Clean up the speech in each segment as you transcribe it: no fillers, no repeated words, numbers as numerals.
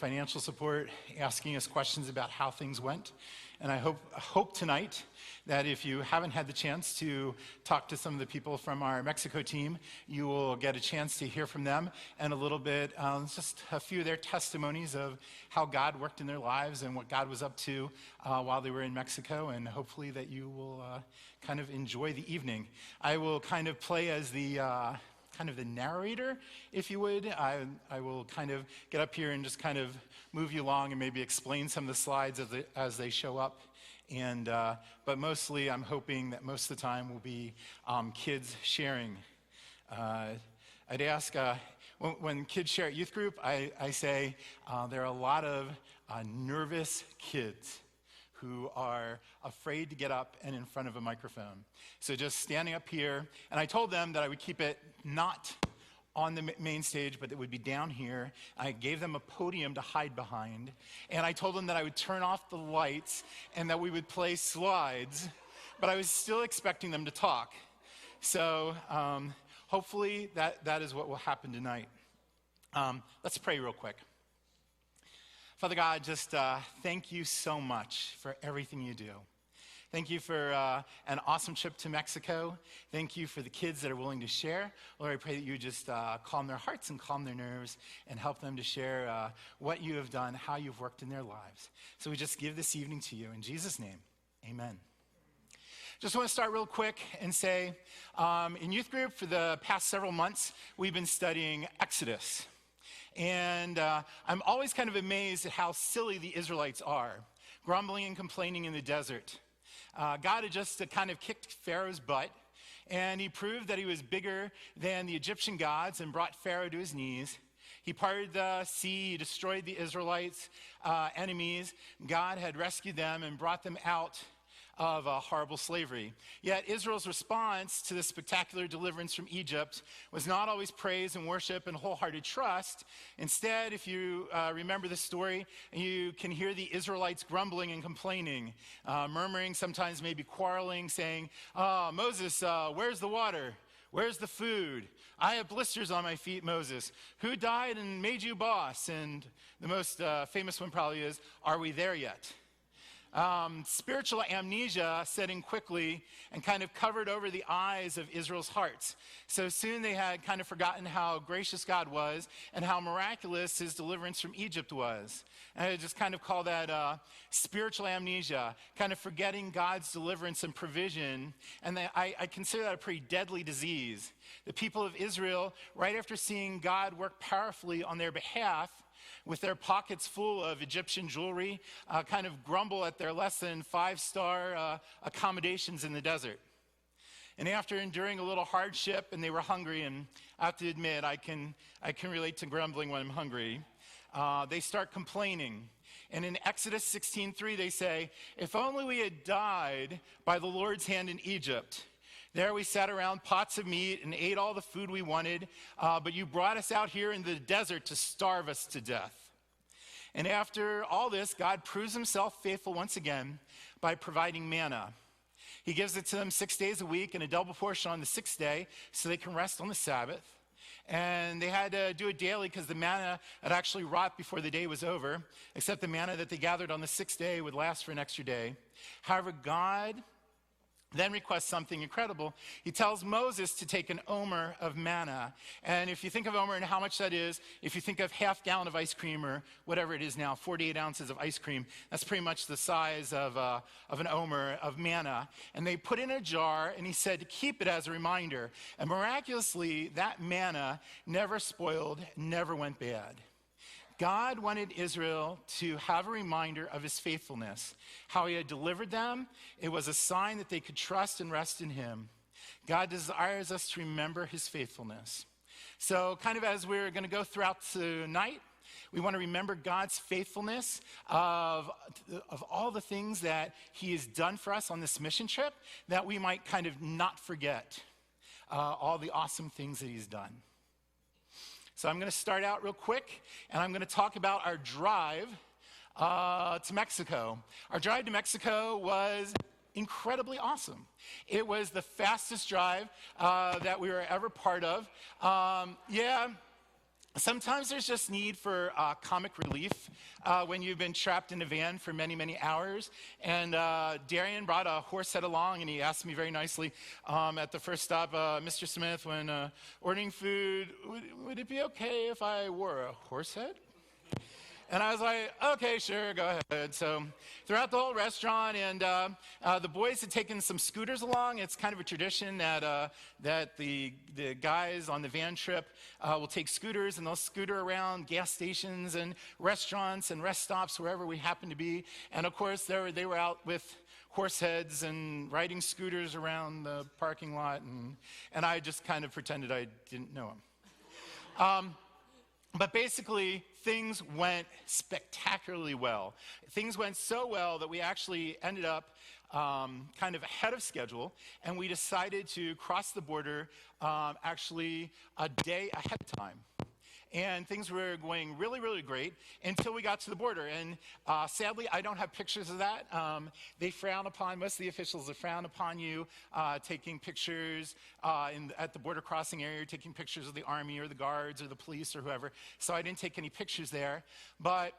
financial support, asking us questions about how things went. And I hope tonight that if you haven't had the chance to talk to some of the people from our Mexico team, you will get a chance to hear from them and a little bit, just a few of their testimonies of how God worked in their lives and what God was up to while they were in Mexico. And hopefully that you will kind of enjoy the evening. I will kind of play as the narrator, if you would. I will kind of get up here and just kind of move you along and maybe explain some of the slides as they show up. And but mostly, I'm hoping that most of the time will be kids sharing. I'd ask, when kids share at youth group, I say there are a lot of nervous kids who are afraid to get up and in front of a microphone. So just standing up here, and I told them that I would keep it not on the main stage, but it would be down here. I gave them a podium to hide behind, and I told them that I would turn off the lights and that we would play slides, but I was still expecting them to talk. So hopefully that is what will happen tonight. Let's pray real quick. Father God, just thank you so much for everything you do. Thank you for an awesome trip to Mexico. Thank you for the kids that are willing to share. Lord, I pray that you just calm their hearts and calm their nerves and help them to share what you have done, how you've worked in their lives. So we just give this evening to you. In Jesus' name, amen. Just want to start real quick and say, in youth group for the past several months, we've been studying Exodus. And I'm always kind of amazed at how silly the Israelites are, grumbling and complaining in the desert. God had just kind of kicked Pharaoh's butt, and he proved that he was bigger than the Egyptian gods and brought Pharaoh to his knees. He parted the sea, he destroyed the Israelites' enemies. God had rescued them and brought them out of horrible slavery. Yet Israel's response to this spectacular deliverance from Egypt was not always praise and worship and wholehearted trust. Instead, if you remember the story, you can hear the Israelites grumbling and complaining, murmuring, sometimes maybe quarreling, saying, Moses, where's the water? Where's the food? I have blisters on my feet, Moses. Who died and made you boss? And the most famous one probably is, are we there yet? Spiritual amnesia set in quickly and kind of covered over the eyes of Israel's hearts. So soon they had kind of forgotten how gracious God was and how miraculous his deliverance from Egypt was. And I just kind of call that spiritual amnesia, kind of forgetting God's deliverance and provision. And I consider that a pretty deadly disease. The people of Israel, right after seeing God work powerfully on their behalf, with their pockets full of Egyptian jewelry, kind of grumble at their less than 5-star accommodations in the desert. And after enduring a little hardship, and they were hungry, and I have to admit, I can relate to grumbling when I'm hungry, they start complaining. And in Exodus 16:3, they say, if only we had died by the Lord's hand in Egypt. There we sat around pots of meat and ate all the food we wanted, but you brought us out here in the desert to starve us to death. And after all this, God proves himself faithful once again by providing manna. He gives it to them 6 days a week and a double portion on the 6th day so they can rest on the Sabbath. And they had to do it daily because the manna had actually rot before the day was over, except the manna that they gathered on the 6th day would last for an extra day. However, God then requests something incredible. He tells Moses to take an omer of manna. And if you think of omer and how much that is, if you think of half gallon of ice cream or whatever it is now, 48 ounces of ice cream, that's pretty much the size of an omer of manna. And they put it in a jar, and he said to keep it as a reminder. And miraculously, that manna never spoiled, never went bad. God wanted Israel to have a reminder of his faithfulness, how he had delivered them. It was a sign that they could trust and rest in him. God desires us to remember his faithfulness. So kind of as we're going to go throughout tonight, we want to remember God's faithfulness of all the things that he has done for us on this mission trip, that we might kind of not forget all the awesome things that he's done. So I'm going to start out real quick, and I'm going to talk about our drive to Mexico. Our drive to Mexico was incredibly awesome. It was the fastest drive that we were ever part of. Sometimes there's just need for comic relief when you've been trapped in a van for many, many hours. And Darian brought a horse head along, and he asked me very nicely at the first stop, Mr. Smith, when ordering food, would it be okay if I wore a horse head? And I was like, okay, sure, go ahead. So throughout the whole restaurant, and the boys had taken some scooters along. It's kind of a tradition that the guys on the van trip will take scooters, and they'll scooter around gas stations and restaurants and rest stops, wherever we happen to be. And of course, they were out with horse heads and riding scooters around the parking lot, and I just kind of pretended I didn't know them. But basically, things went spectacularly well. Things went so well that we actually ended up kind of ahead of schedule, and we decided to cross the border actually a day ahead of time. And things were going really, really great until we got to the border. And sadly, I don't have pictures of that. They frown upon, most of the officials have frowned upon you taking pictures at the border crossing area, taking pictures of the army or the guards or the police or whoever. So I didn't take any pictures there. But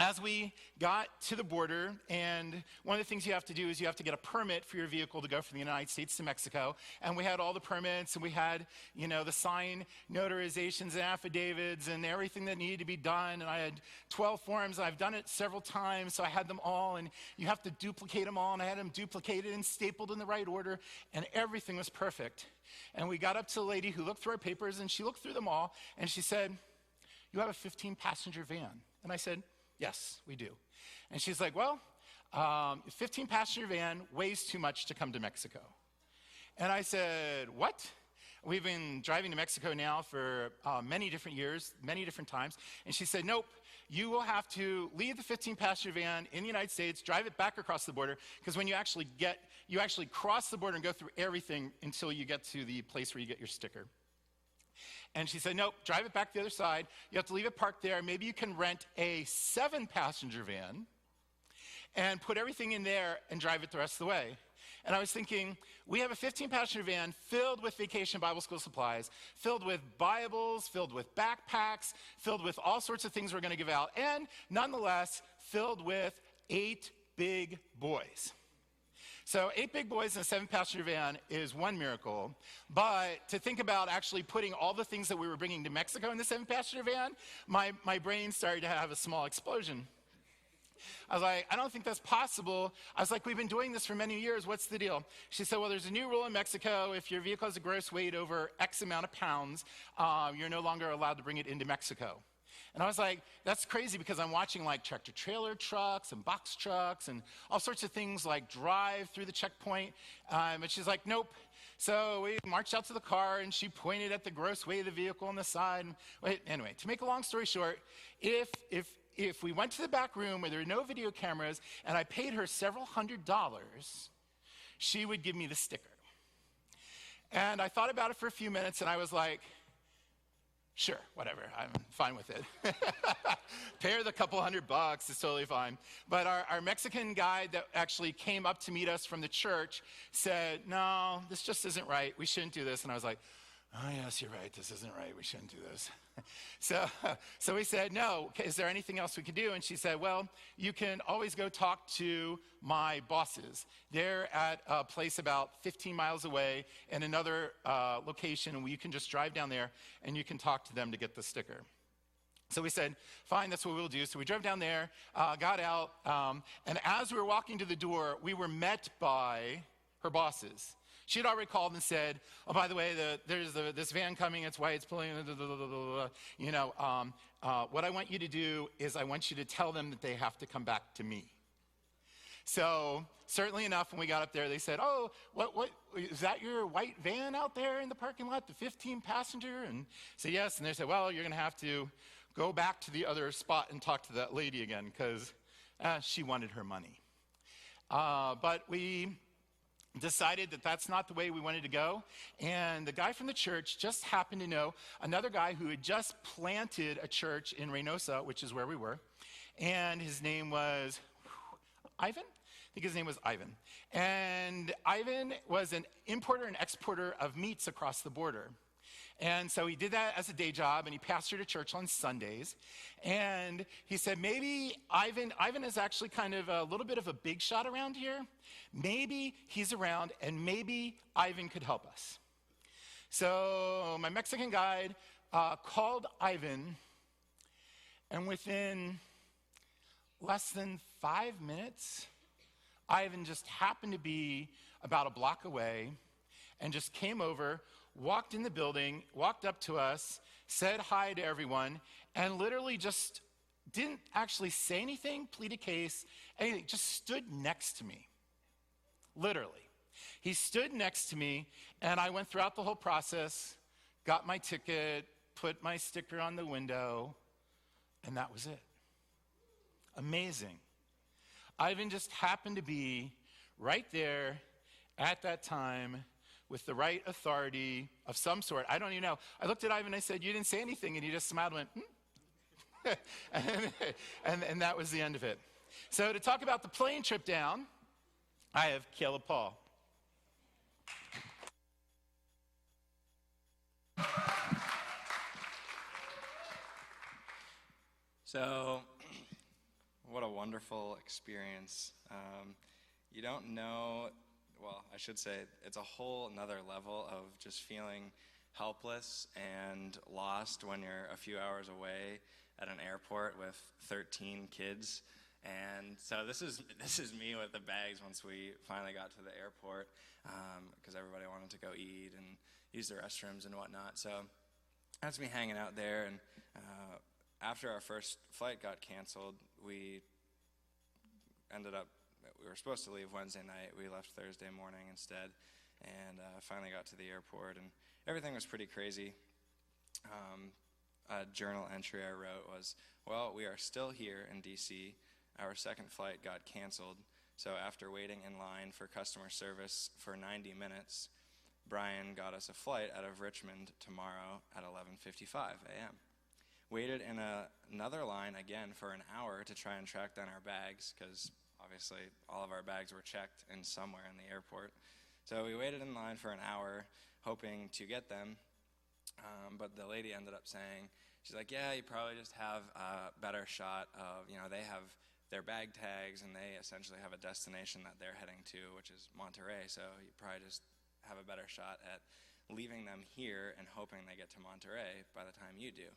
as we got to the border, and one of the things you have to do is you have to get a permit for your vehicle to go from the United States to Mexico. And we had all the permits, and we had, the sign notarizations and affidavits and everything that needed to be done. And I had 12 forms, and I've done it several times, so I had them all. And you have to duplicate them all, and I had them duplicated and stapled in the right order, and everything was perfect. And we got up to the lady who looked through our papers, and she looked through them all, and she said, "You have a 15-passenger van." And I said, "Yes, we do." And she's like, "Well, 15-passenger van weighs too much to come to Mexico." And I said, "What?" We've been driving to Mexico now for many different years, many different times. And she said, "Nope, you will have to leave the 15-passenger van in the United States, drive it back across the border, because when you actually cross the border and go through everything until you get to the place where you get your sticker." And she said, "Nope, drive it back the other side. You have to leave it parked there. Maybe you can rent a 7-passenger van and put everything in there and drive it the rest of the way." And I was thinking, we have a 15-passenger van filled with Vacation Bible School supplies, filled with Bibles, filled with backpacks, filled with all sorts of things we're going to give out, and nonetheless, filled with 8 big boys. So 8 big boys in a 7-passenger van is one miracle. But to think about actually putting all the things that we were bringing to Mexico in the 7-passenger van, my brain started to have a small explosion. I was like, I don't think that's possible. I was like, we've been doing this for many years. What's the deal? She said, well, there's a new rule in Mexico. If your vehicle has a gross weight over X amount of pounds, you're no longer allowed to bring it into Mexico. And I was like, that's crazy, because I'm watching like tractor trailer trucks and box trucks and all sorts of things like drive through the checkpoint. But she's like, nope. So we marched out to the car, and she pointed at the gross weight of the vehicle on the side. Anyway, to make a long story short, if we went to the back room where there were no video cameras and I paid her several $100s, she would give me the sticker. And I thought about it for a few minutes, and I was like, sure, whatever, I'm fine with it. Pay her the couple $100, it's totally fine. But our Mexican guide that actually came up to meet us from the church said, no, this just isn't right. We shouldn't do this. And I was like, oh, yes, you're right. This isn't right. We shouldn't do this. So we said, no, is there anything else we could do? And she said, well, you can always go talk to my bosses. They're at a place about 15 miles away in another location, and you can just drive down there and you can talk to them to get the sticker. So we said, fine, that's what we'll do. So we drove down there, got out, and as we were walking to the door, we were met by her bosses. She had already called and said, oh, by the way, there's this van coming, it's white, it's pulling, what I want you to do is I want you to tell them that they have to come back to me. So certainly enough, when we got up there, they said, oh, what is that your white van out there in the parking lot, the 15-passenger? And I said, yes. And they said, well, you're going to have to go back to the other spot and talk to that lady again, because she wanted her money. But we decided that that's not the way we wanted to go. And the guy from the church just happened to know another guy who had just planted a church in Reynosa, which is where we were. And his name was Ivan? I think his name was Ivan. And Ivan was an importer and exporter of meats across the border. And so he did that as a day job, and he pastored a church on Sundays. And he said, maybe Ivan is actually kind of a little bit of a big shot around here. Maybe he's around, and maybe Ivan could help us. So my Mexican guide called Ivan, and within less than 5 minutes, Ivan just happened to be about a block away and just came over, walked in the building, walked up to us, said hi to everyone, and literally just didn't actually say anything, plead a case, anything, just stood next to me. Literally. He stood next to me, and I went throughout the whole process, got my ticket, put my sticker on the window, and that was it. Amazing. Ivan just happened to be right there at that time with the right authority of some sort. I don't even know. I looked at Ivan and I said, "You didn't say anything," and he just smiled and went, and that was the end of it. So to talk about the plane trip down, I have Caleb Paul. So, what a wonderful experience. You don't know, well, I should say, it's a whole another level of just feeling helpless and lost when you're a few hours away at an airport with 13 kids. And so this is me with the bags once we finally got to the airport, because everybody wanted to go eat and use the restrooms and whatnot. So that's me hanging out there, and after our first flight got canceled, we were supposed to leave Wednesday night. We left Thursday morning instead, and finally got to the airport, and everything was pretty crazy. A journal entry I wrote was, well, we are still here in D.C. Our second flight got canceled, so after waiting in line for customer service for 90 minutes, Brian got us a flight out of Richmond tomorrow at 11:55 a.m. Waited in another line again for an hour to try and track down our bags, because obviously all of our bags were checked in somewhere in the airport. So we waited in line for an hour, hoping to get them, but the lady ended up saying, she's like, yeah, you probably just have a better shot of, they have their bag tags, and they essentially have a destination that they're heading to, which is Monterey, so you probably just have a better shot at leaving them here and hoping they get to Monterey by the time you do.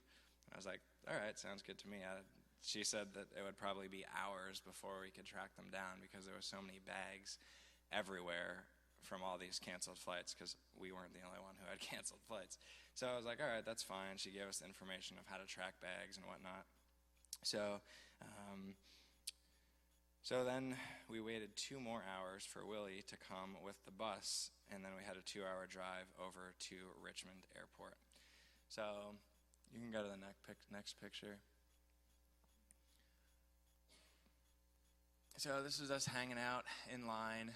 I was like, all right, sounds good to me. She said that it would probably be hours before we could track them down because there were so many bags everywhere from all these canceled flights, because we weren't the only one who had canceled flights. So I was like, all right, that's fine. She gave us the information of how to track bags and whatnot. So then we waited 2 more hours for Willie to come with the bus, and then we had a 2-hour drive over to Richmond Airport. So you can go to the next picture. So this was us hanging out in line.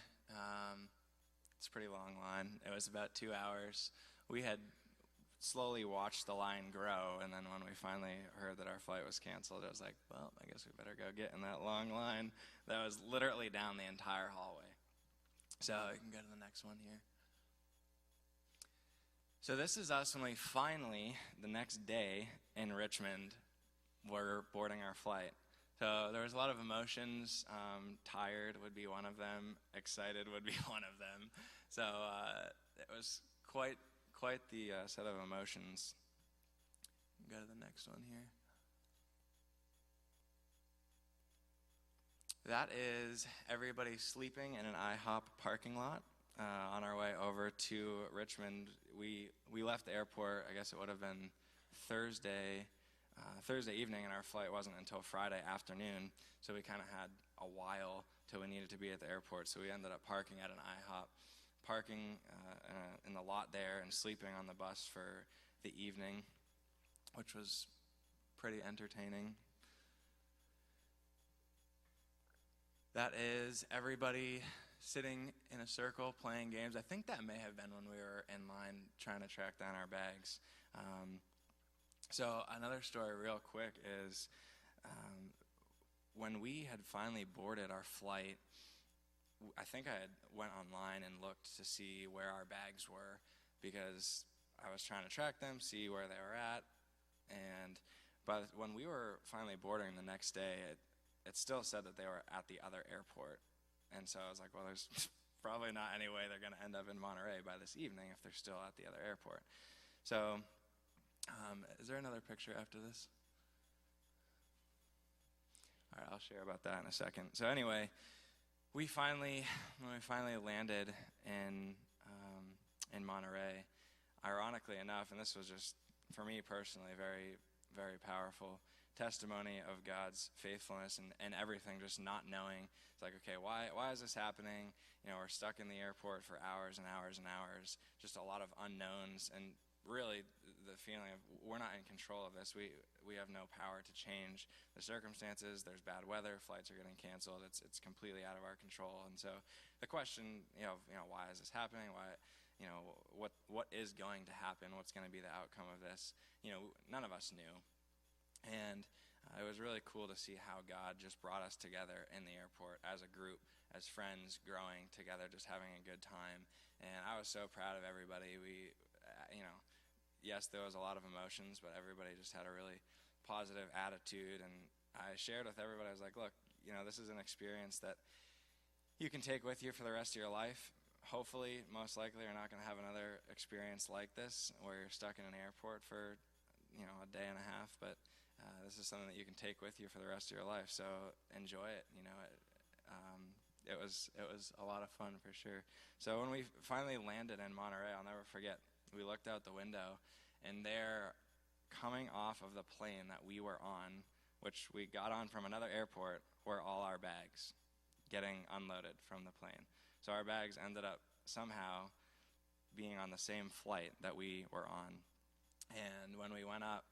It's a pretty long line. It was about 2 hours. We had slowly watched the line grow, and then when we finally heard that our flight was canceled, I was like, well, I guess we better go get in that long line that was literally down the entire hallway. So you can go to the next one here. So this is us when we finally, the next day in Richmond, were boarding our flight. So there was a lot of emotions. Tired would be one of them. Excited would be one of them. So it was quite the set of emotions. Go to the next one here. That is everybody sleeping in an IHOP parking lot. On our way over to Richmond, we left the airport, I guess it would have been Thursday evening, and our flight wasn't until Friday afternoon, so we kind of had a while till we needed to be at the airport, so we ended up parking at an IHOP, parking in the lot there and sleeping on the bus for the evening, which was pretty entertaining. That is everybody sitting in a circle playing games. I think that may have been when we were in line trying to track down our bags. So another story real quick is when we had finally boarded our flight, I think I had went online and looked to see where our bags were, because I was trying to track them, see where they were at, and when we were finally boarding the next day, it still said that they were at the other airport. And so I was like, well, there's probably not any way they're going to end up in Monterey by this evening if they're still at the other airport. So is there another picture after this? All right, I'll share about that in a second. So anyway, when we finally landed in Monterey, ironically enough, and this was just, for me personally, very, very powerful testimony of God's faithfulness and everything, just not knowing. It's like, okay, why is this happening? You know, we're stuck in the airport for hours and hours and hours, just a lot of unknowns, and really the feeling of we're not in control of this. We have no power to change the circumstances. There's bad weather, flights are getting canceled. It's completely out of our control. And so the question, why is this happening? Why, what is going to happen? What's going to be the outcome of this? None of us knew. And it was really cool to see how God just brought us together in the airport as a group, as friends, growing together, just having a good time. And I was so proud of everybody. Yes, there was a lot of emotions, but everybody just had a really positive attitude. And I shared with everybody, I was like, look, this is an experience that you can take with you for the rest of your life. Hopefully, most likely, you're not going to have another experience like this where you're stuck in an airport for, a day and a half. But this is something that you can take with you for the rest of your life. So enjoy it. It was a lot of fun for sure. So when we finally landed in Monterey, I'll never forget. We looked out the window, and there, coming off of the plane that we were on, which we got on from another airport, were all our bags getting unloaded from the plane. So our bags ended up somehow being on the same flight that we were on. And when we went up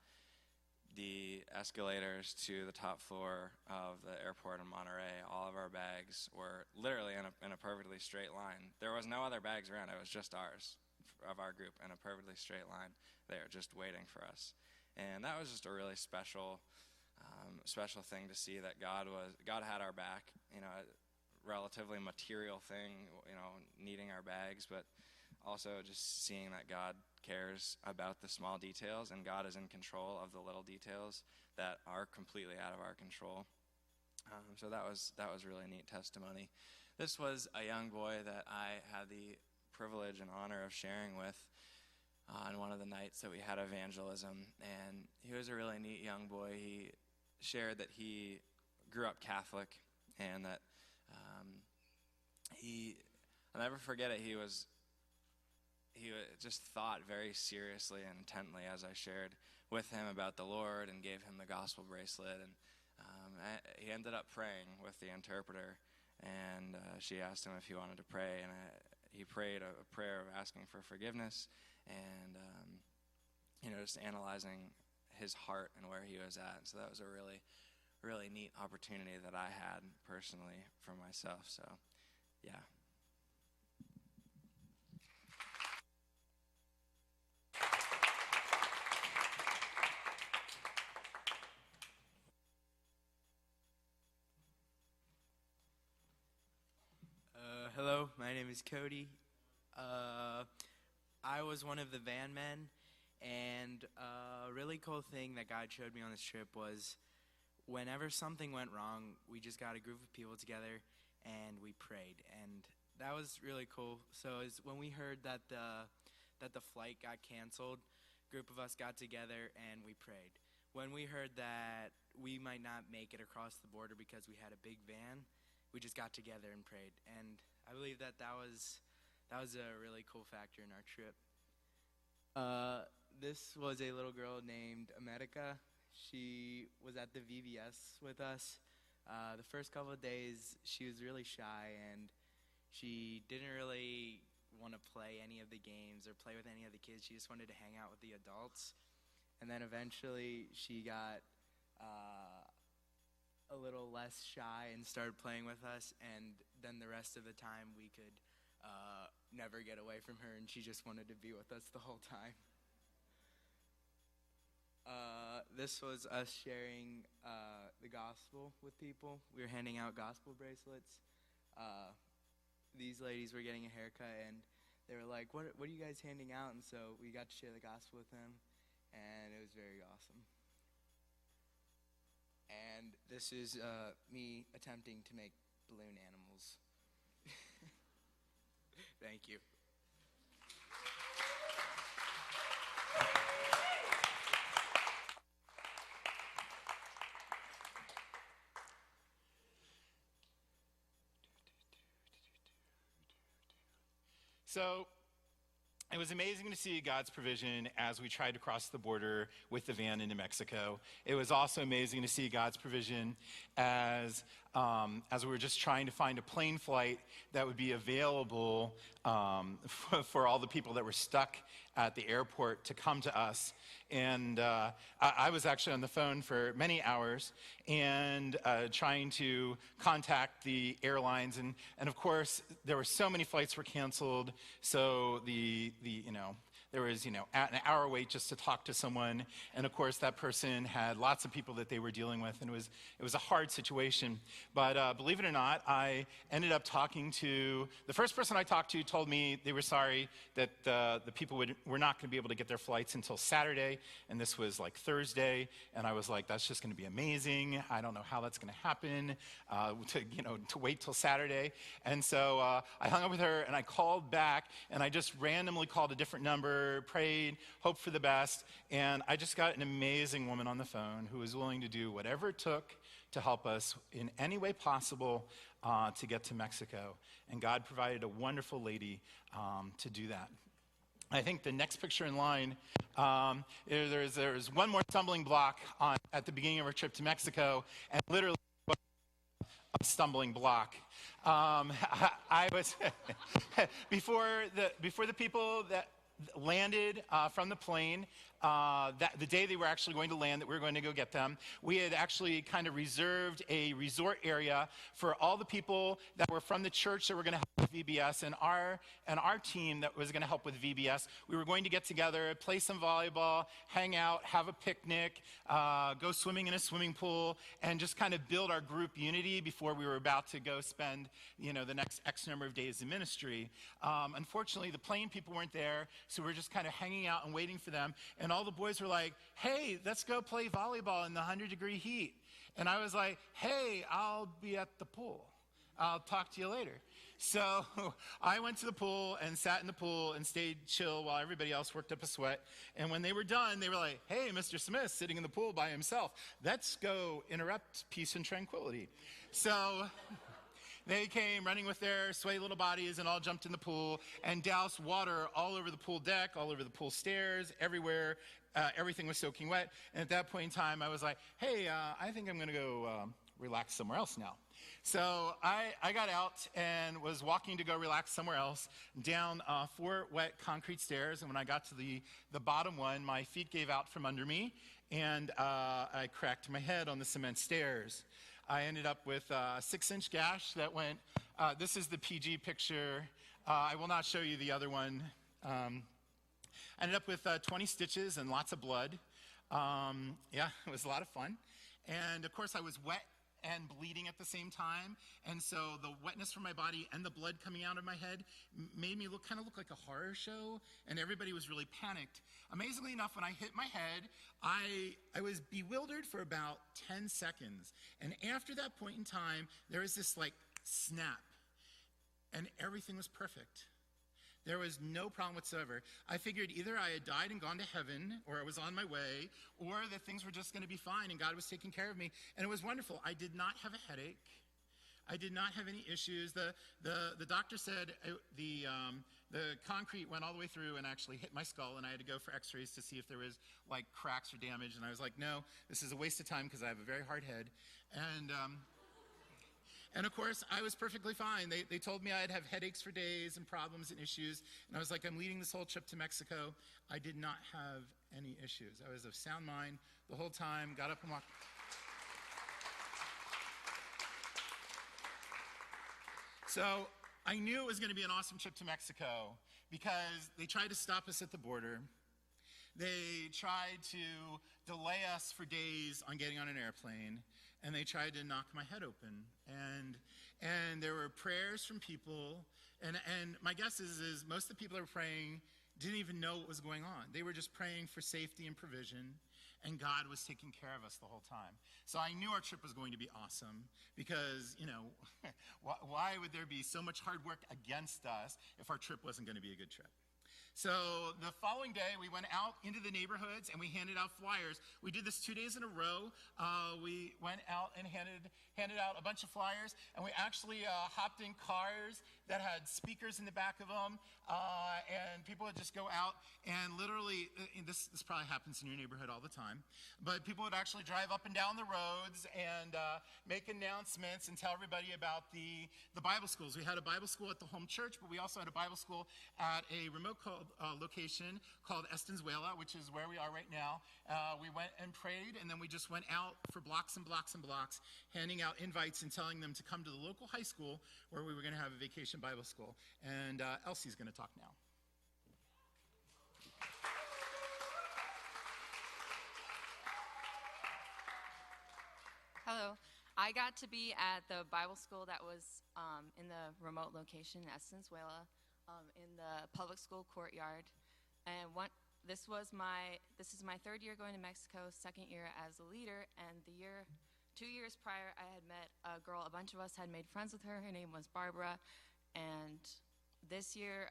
the escalators to the top floor of the airport in Monterey, all of our bags were literally in a perfectly straight line. There was no other bags around. It was just ours, of our group, in a perfectly straight line there, just waiting for us. And that was just a really special thing to see, that God had our back, a relatively material thing, needing our bags, but also just seeing that God cares about the small details, and God is in control of the little details that are completely out of our control. So that was really neat testimony. This was a young boy that I had the privilege and honor of sharing with on one of the nights that we had evangelism, and he was a really neat young boy. He shared that he grew up Catholic, and that I'll never forget it, he just thought very seriously and intently as I shared with him about the Lord and gave him the gospel bracelet, and he ended up praying with the interpreter, and she asked him if he wanted to pray, and he prayed a prayer of asking for forgiveness, and just analyzing his heart and where he was at. So that was a really, really neat opportunity that I had personally for myself. So, yeah. Hello, my name is Cody. I was one of the van men, and a really cool thing that God showed me on this trip was whenever something went wrong, we just got a group of people together and we prayed, and that was really cool. So when we heard that the flight got canceled, a group of us got together and we prayed. When we heard that we might not make it across the border because we had a big van, we just got together and prayed, and I believe that was a really cool factor in our trip. This was a little girl named America. She was at the VBS with us. The first couple of days, she was really shy, and she didn't really want to play any of the games or play with any of the kids. She just wanted to hang out with the adults. And then eventually, she got a little less shy and started playing with us, and then the rest of the time we could never get away from her, and she just wanted to be with us the whole time. This was us sharing the gospel with people. We were handing out gospel bracelets. These ladies were getting a haircut, and they were like, what are you guys handing out? And so we got to share the gospel with them, and it was very awesome. And this is me attempting to make balloon animals. Thank you. So it was amazing to see God's provision as we tried to cross the border with the van into Mexico. It was also amazing to see God's provision as we were just trying to find a plane flight that would be available for all the people that were stuck at the airport to come to us. And I was actually on the phone for many hours and trying to contact the airlines. And of course, there were so many flights were canceled. So there was, an hour wait just to talk to someone. And of course, that person had lots of people that they were dealing with. And it was a hard situation. But believe it or not, I ended up talking to, the first person I talked to told me they were sorry that the people were not going to be able to get their flights until Saturday. And this was like Thursday. And I was like, that's just going to be amazing. I don't know how that's going to happen, to wait till Saturday. And so I hung up with her and I called back and I just randomly called a different number, prayed, hoped for the best, and I just got an amazing woman on the phone who was willing to do whatever it took to help us in any way possible to get to Mexico. And God provided a wonderful lady to do that. I think the next picture in line, there's one more stumbling block at the beginning of our trip to Mexico, and literally a stumbling block. I was before the people that landed from the plane, the day they were actually going to land, that we were going to go get them, we had actually kind of reserved a resort area for all the people that were from the church that were going to help with VBS and our team that was going to help with VBS. We were going to get together, play some volleyball, hang out, have a picnic, go swimming in a swimming pool, and just kind of build our group unity before we were about to go spend, the next X number of days in ministry. Unfortunately, the plane people weren't there, so we were just kind of hanging out and waiting for them. And all the boys were like, hey, let's go play volleyball in the 100-degree heat. And I was like, hey, I'll be at the pool. I'll talk to you later. So I went to the pool and sat in the pool and stayed chill while everybody else worked up a sweat. And when they were done, they were like, hey, Mr. Smith, sitting in the pool by himself. Let's go interrupt peace and tranquility. So they came running with their sweaty little bodies and all jumped in the pool and doused water all over the pool deck, all over the pool stairs, everywhere. Everything was soaking wet. And at that point in time, I was like, hey, I think I'm going to go relax somewhere else now. So I got out and was walking to go relax somewhere else down 4 wet concrete stairs. And when I got to the bottom one, my feet gave out from under me, and I cracked my head on the cement stairs. I ended up with a 6-inch gash that went, this is the PG picture. I will not show you the other one. I ended up with 20 stitches and lots of blood. Yeah, it was a lot of fun. And of course I was wet and bleeding at the same time. And so the wetness from my body and the blood coming out of my head made me look like a horror show, and everybody was really panicked. Amazingly enough, when I hit my head, I was bewildered for about 10 seconds. And after that point in time, there was this snap, and everything was perfect. There was no problem whatsoever. I figured either I had died and gone to heaven, or I was on my way, or that things were just going to be fine and God was taking care of me. And it was wonderful. I did not have a headache. I did not have any issues. The doctor said the concrete went all the way through and actually hit my skull, and I had to go for x-rays to see if there was cracks or damage. And I was like, no, this is a waste of time because I have a very hard head. And of course, I was perfectly fine. They told me I'd have headaches for days and problems and issues. And I was like, I'm leading this whole trip to Mexico. I did not have any issues. I was of sound mind the whole time, got up and walked. So I knew it was going to be an awesome trip to Mexico because they tried to stop us at the border. They tried to delay us for days on getting on an airplane. and they tried to knock my head open. And there were prayers from people, and my guess is most of the people that were praying didn't even know what was going on. They were just praying for safety and provision, and God was taking care of us the whole time. So I knew our trip was going to be awesome because, why would there be so much hard work against us if our trip wasn't going to be a good trip? So the following day, we went out into the neighborhoods and we handed out flyers. We did this 2 days in a row. We went out and handed out a bunch of flyers, and we actually hopped in cars that had speakers in the back of them, and people would just go out and literally, this probably happens in your neighborhood all the time, but people would actually drive up and down the roads and make announcements and tell everybody about the Bible schools. We had a Bible school at the home church, but we also had a Bible school at a remote location called Estancizuela, which is where we are right now. We went and prayed, and then we just went out for blocks and blocks and blocks, handing out invites and telling them to come to the local high school where we were going to have a vacation Bible school. And Elsie's going to talk now. Hello. I got to be at the Bible school that was in the remote location in Estancizuela, in the public school courtyard. And this is my third year going to Mexico, second year as a leader, and 2 years prior, I had met a girl. A bunch of us had made friends with her. Her name was Barbara, and this year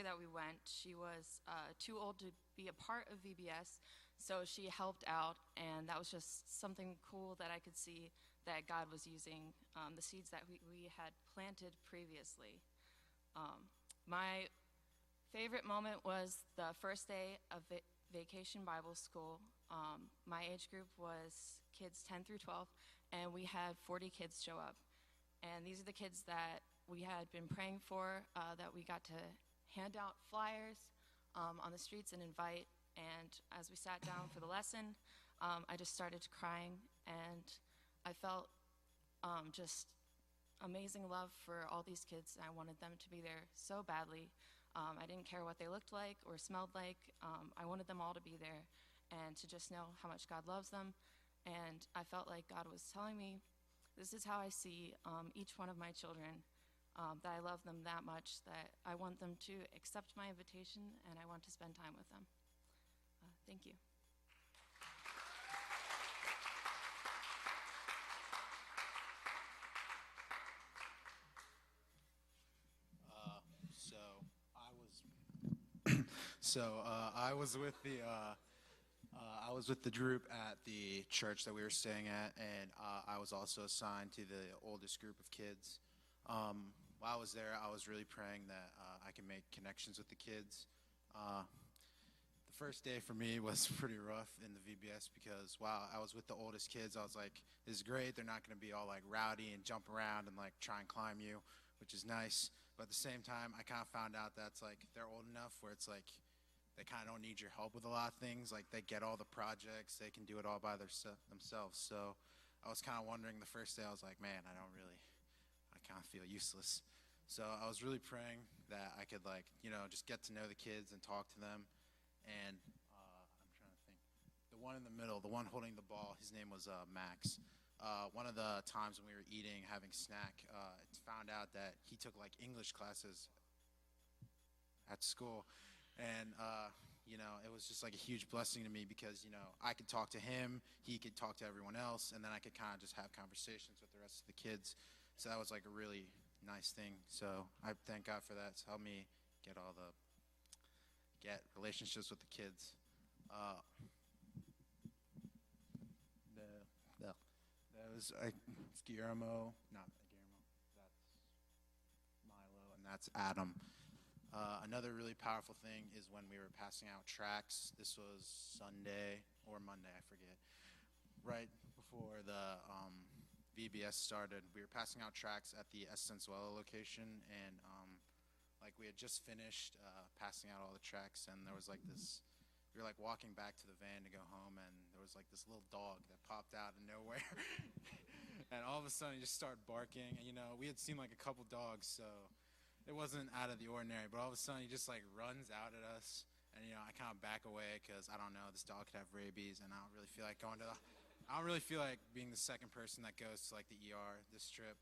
that we went, she was too old to be a part of VBS, so she helped out, and that was just something cool that I could see that God was using the seeds that we had planted previously. My favorite moment was the first day of Vacation Bible School. My age group was kids 10 through 12, and we had 40 kids show up. And these are the kids that we had been praying for, that we got to hand out flyers on the streets and invite. And as we sat down for the lesson, I just started crying, and I felt just amazing love for all these kids. I wanted them to be there so badly. I didn't care what they looked like or smelled like. I wanted them all to be there and to just know how much God loves them. And I felt like God was telling me, this is how I see each one of my children, that I love them that much, that I want them to accept my invitation, and I want to spend time with them. Thank you. I was with the group at the church that we were staying at, and I was also assigned to the oldest group of kids. While I was there, I was really praying that I can make connections with the kids. The first day for me was pretty rough in the VBS because while I was with the oldest kids, I was like, this is great. They're not going to be all like rowdy and jump around and like try and climb you, which is nice. But at the same time, I kind of found out that's like they're old enough where it's like they kind of don't need your help with a lot of things. Like they get all the projects. They can do it all by themselves. So I was kind of wondering the first day, I was like, man, I kind of feel useless. So I was really praying that I could like, just get to know the kids and talk to them. And I'm trying to think. The one in the middle, the one holding the ball, his name was Max. One of the times when we were eating, having snack, found out that he took like English classes at school. And, it was just like a huge blessing to me because, I could talk to him, he could talk to everyone else, and then I could kind of just have conversations with the rest of the kids. So that was like a really nice thing. So I thank God for that. It's helped me get relationships with the kids. It's Guillermo, not Guillermo, that's Milo, and that's Adam. Another really powerful thing is when we were passing out tracts. This was Sunday or Monday, I forget. Right before the VBS started, we were passing out tracts at the Estancizuela location, and we had just finished passing out all the tracts, and there was like this. We were like walking back to the van to go home, and there was like this little dog that popped out of nowhere. And all of a sudden, he just started barking. And, we had seen like a couple dogs, so it wasn't out of the ordinary. But all of a sudden, he just like runs out at us. And, I kind of back away because, I don't know, this dog could have rabies, and I don't really feel like going to the I don't really feel like being the second person that goes to like the ER this trip.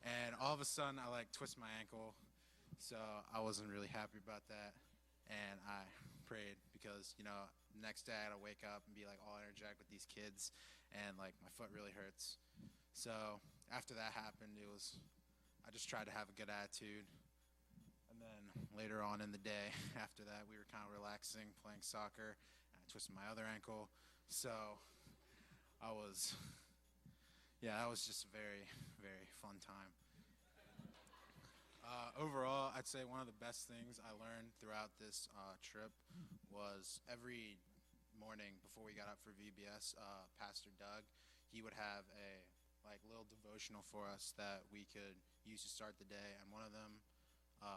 And all of a sudden I like twist my ankle. So I wasn't really happy about that. And I prayed because, next day I had to wake up and be like all energetic with these kids and like my foot really hurts. So after that happened, I just tried to have a good attitude. And then later on in the day after that, we were kind of relaxing, playing soccer, and I twisted my other ankle. So that was just a very, very fun time. Overall, I'd say one of the best things I learned throughout this trip was every morning before we got up for VBS, Pastor Doug, he would have a little devotional for us that we could use to start the day. And one of them,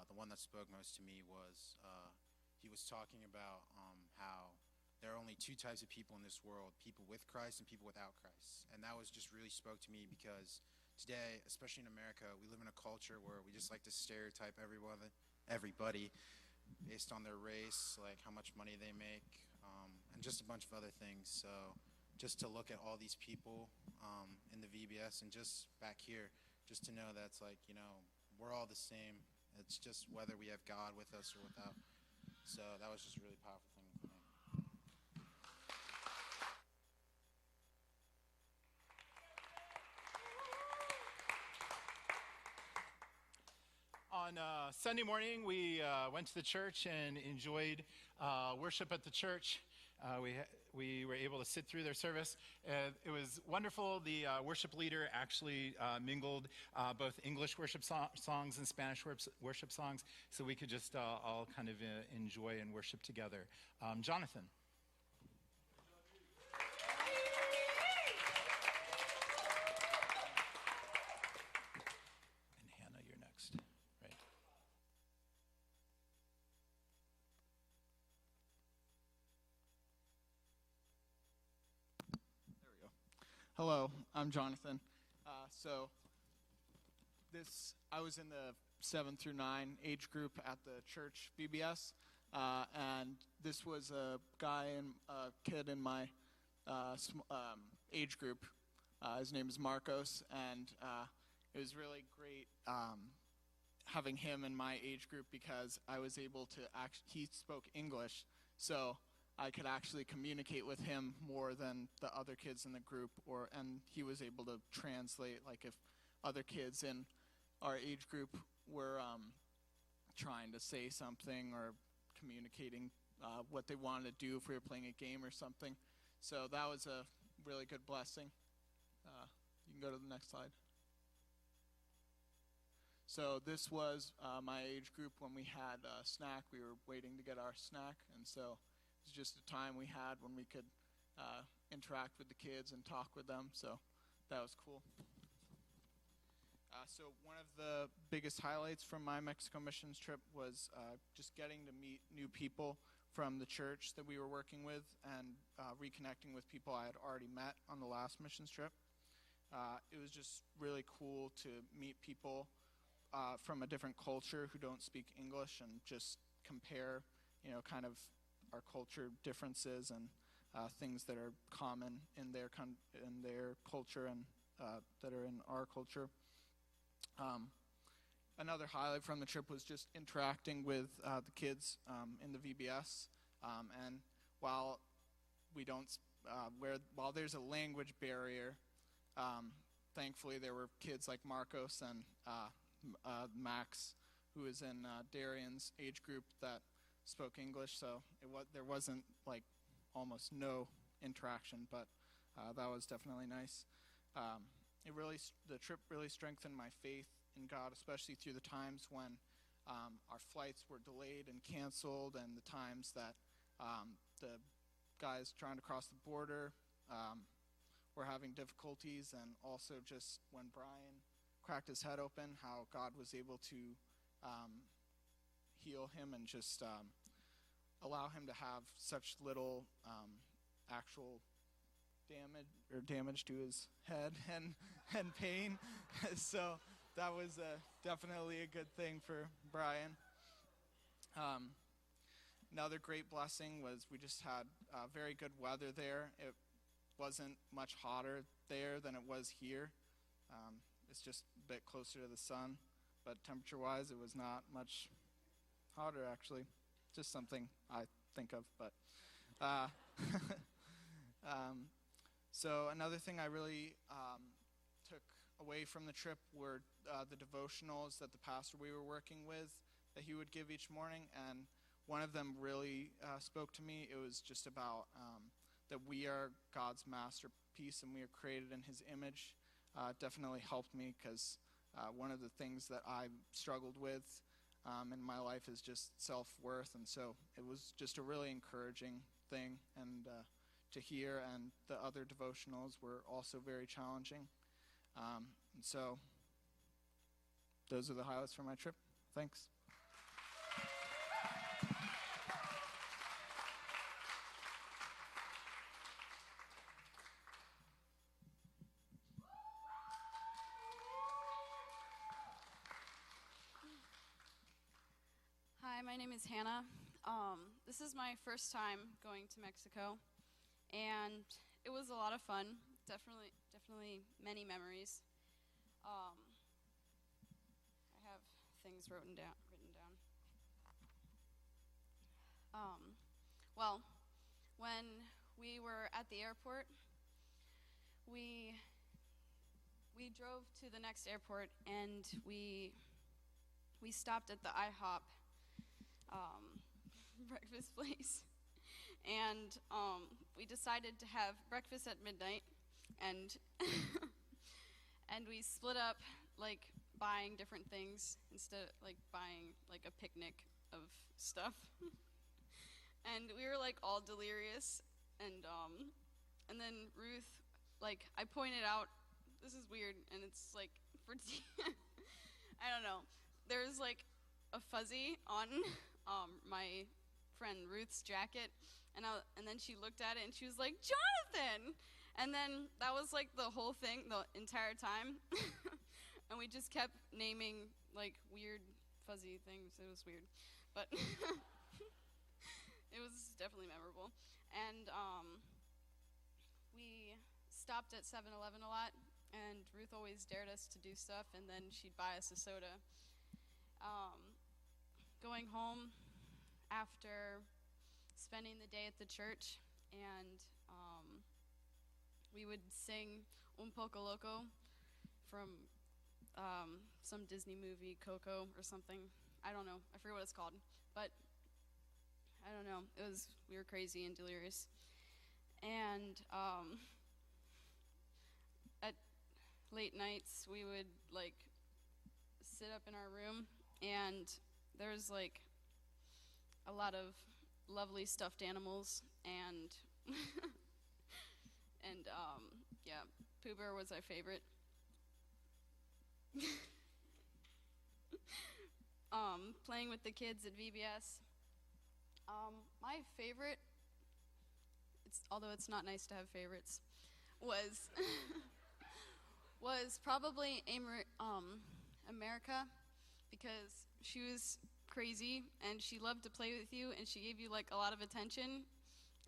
the one that spoke most to me was he was talking about how there are only two types of people in this world, people with Christ and people without Christ. And that was just really spoke to me because today, especially in America, we live in a culture where we just like to stereotype everybody based on their race, like how much money they make, and just a bunch of other things. So just to look at all these people in the VBS and just back here, just to know that's we're all the same. It's just whether we have God with us or without. So that was just a really powerful thing for me. On Sunday morning, we went to the church and enjoyed worship at the church. We were able to sit through their service. It was wonderful. The worship leader actually mingled both English worship songs and Spanish worship songs, so we could just all kind of enjoy and worship together. Jonathan. And Hannah, you're next. Right. Hello, I'm Jonathan. I was in the 7 through 9 age group at the church VBS, and this was a kid in my age group. His name is Marcos, and it was really great having him in my age group because I was able to he spoke English, so I could actually communicate with him more than the other kids in the group, and he was able to translate, like if other kids in our age group were trying to say something or communicating what they wanted to do if we were playing a game or something. So that was a really good blessing. You can go to the next slide. So this was my age group when we had a snack. We were waiting to get our snack, and so it was just a time we had when we could interact with the kids and talk with them, so that was cool. So one of the biggest highlights from my Mexico missions trip was just getting to meet new people from the church that we were working with and reconnecting with people I had already met on the last missions trip. It was just really cool to meet people from a different culture who don't speak English and just compare, kind of our culture differences and things that are common in their culture and that are in our culture. Another highlight from the trip was just interacting with the kids in the VBS. And while there's a language barrier, thankfully there were kids like Marcos and Max, who is in Darian's age group, that spoke English. So there wasn't almost no interaction, but that was definitely nice. The trip really strengthened my faith in God, especially through the times when our flights were delayed and canceled, and the times that the guys trying to cross the border were having difficulties, and also just when Brian cracked his head open, how God was able to heal him and just allow him to have such little actual damage to his head and pain. So that was definitely a good thing for Brian. Another great blessing was we just had very good weather there. wasn't much hotter there than it was here. It's just a bit closer to the sun, but temperature-wise, it was not much hotter, actually. Just something I think of, but... So another thing I really took away from the trip were the devotionals that the pastor we were working with, that he would give each morning, and one of them really spoke to me. It was just about that we are God's masterpiece and we are created in his image. Definitely helped me, because one of the things that I struggled with in my life is just self-worth, and so it was just a really encouraging thing and to hear, and the other devotionals were also very challenging. And so those are the highlights for my trip. Thanks. Hi, my name is Hannah. This is my first time going to Mexico, and it was a lot of fun. Definitely many memories. I have things written down. Well, when we were at the airport, we drove to the next airport, and we stopped at the IHOP breakfast place, and we decided to have breakfast at midnight, and and we split up, like, buying different things instead of like buying like a picnic of stuff. And we were like all delirious, and then Ruth, like, I pointed out, this is weird, and it's like for I don't know, there's like a fuzzy on my friend Ruth's jacket, and then she looked at it and she was like, Jonathan! And then that was like the whole thing the entire time. And we just kept naming like weird fuzzy things. It was weird, but it was definitely memorable. And we stopped at 7-Eleven a lot, and Ruth always dared us to do stuff, and then she'd buy us a soda. Going home after spending the day at the church, and we would sing Un Poco Loco from some Disney movie, Coco or something. I don't know. I forget what it's called. But I don't know. We were crazy and delirious. And at late nights, we would like sit up in our room, and there's like a lot of lovely stuffed animals, and and yeah, Pooh Bear was our favorite. Playing with the kids at VBS. My favorite, although it's not nice to have favorites, was was probably America, because she was crazy and she loved to play with you, and she gave you like a lot of attention,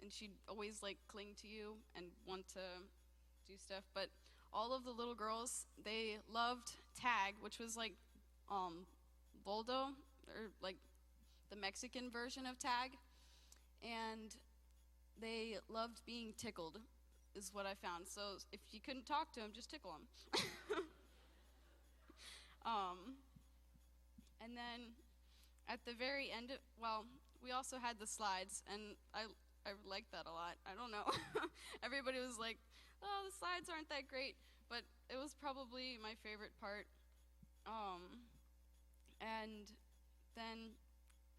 and she'd always like cling to you and want to do stuff. But all of the little girls, they loved tag, which was like boldo, or like the Mexican version of tag, and they loved being tickled, is what I found. So if you couldn't talk to them, just tickle them. And then at the very end, we also had the slides, and I liked that a lot. I don't know. Everybody was like, oh, the slides aren't that great, but it was probably my favorite part. And then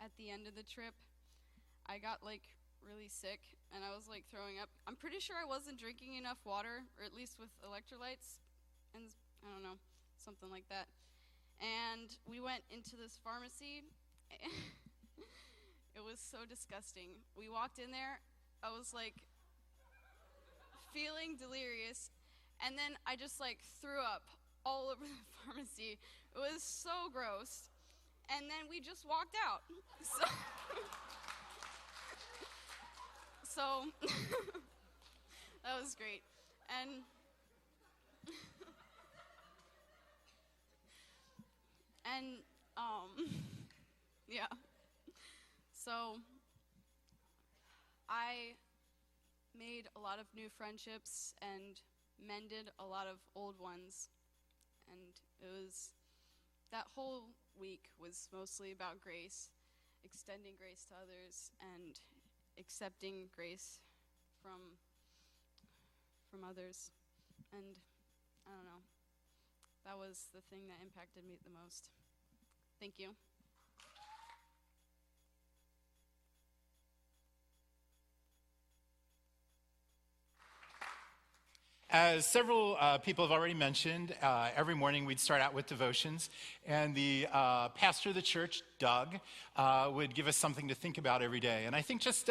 at the end of the trip, I got like really sick, and I was like throwing up. I'm pretty sure I wasn't drinking enough water, or at least with electrolytes, and I don't know, something like that. And we went into this pharmacy. It was so disgusting. We walked in there, I was like feeling delirious, and then I just like threw up all over the pharmacy. It was so gross. And then we just walked out. That was great. And and yeah. So I made a lot of new friendships and mended a lot of old ones. And it was that whole week was mostly about grace, extending grace to others and accepting grace from others. And I don't know. That was the thing that impacted me the most. Thank you. As several people have already mentioned, every morning we'd start out with devotions, and the pastor of the church, Doug, would give us something to think about every day. And I think just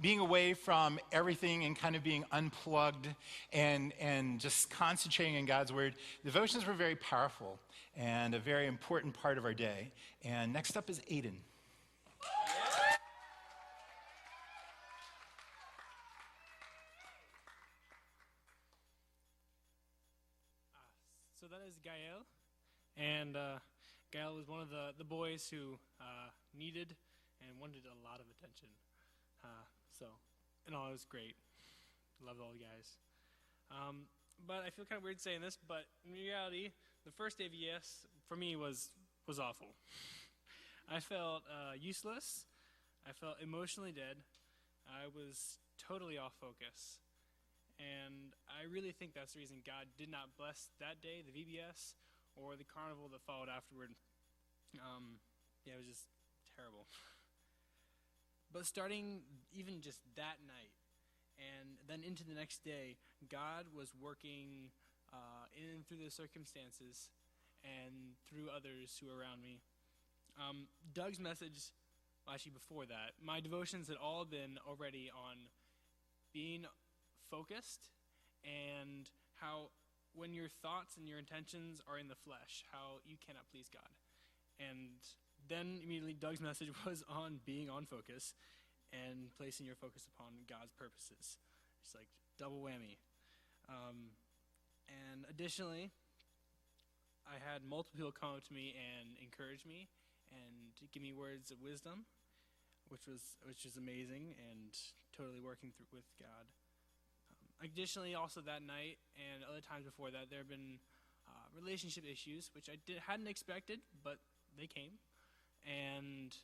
being away from everything and kind of being unplugged and just concentrating on God's word, devotions were very powerful and a very important part of our day. And next up is Aiden. So that is Gael, and Gael was one of the boys who needed and wanted a lot of attention. So, in all, it was great. Loved all the guys. But I feel kind of weird saying this, but in reality, the first day of ES for me was awful. I felt useless. I felt emotionally dead. I was totally off focus. And I really think that's the reason God did not bless that day, the VBS, or the carnival that followed afterward. Yeah, it was just terrible. But starting even just that night, and then into the next day, God was working in and through those circumstances and through others who were around me. Doug's message, well, actually before that, my devotions had all been already on being focused and how when your thoughts and your intentions are in the flesh, how you cannot please God. And then immediately Doug's message was on being on focus and placing your focus upon God's purposes. It's like double whammy. And additionally, I had multiple people come up to me and encourage me and give me words of wisdom, which was amazing and totally working through with God. Additionally, also that night and other times before that, there have been relationship issues, which I hadn't expected, but they came. And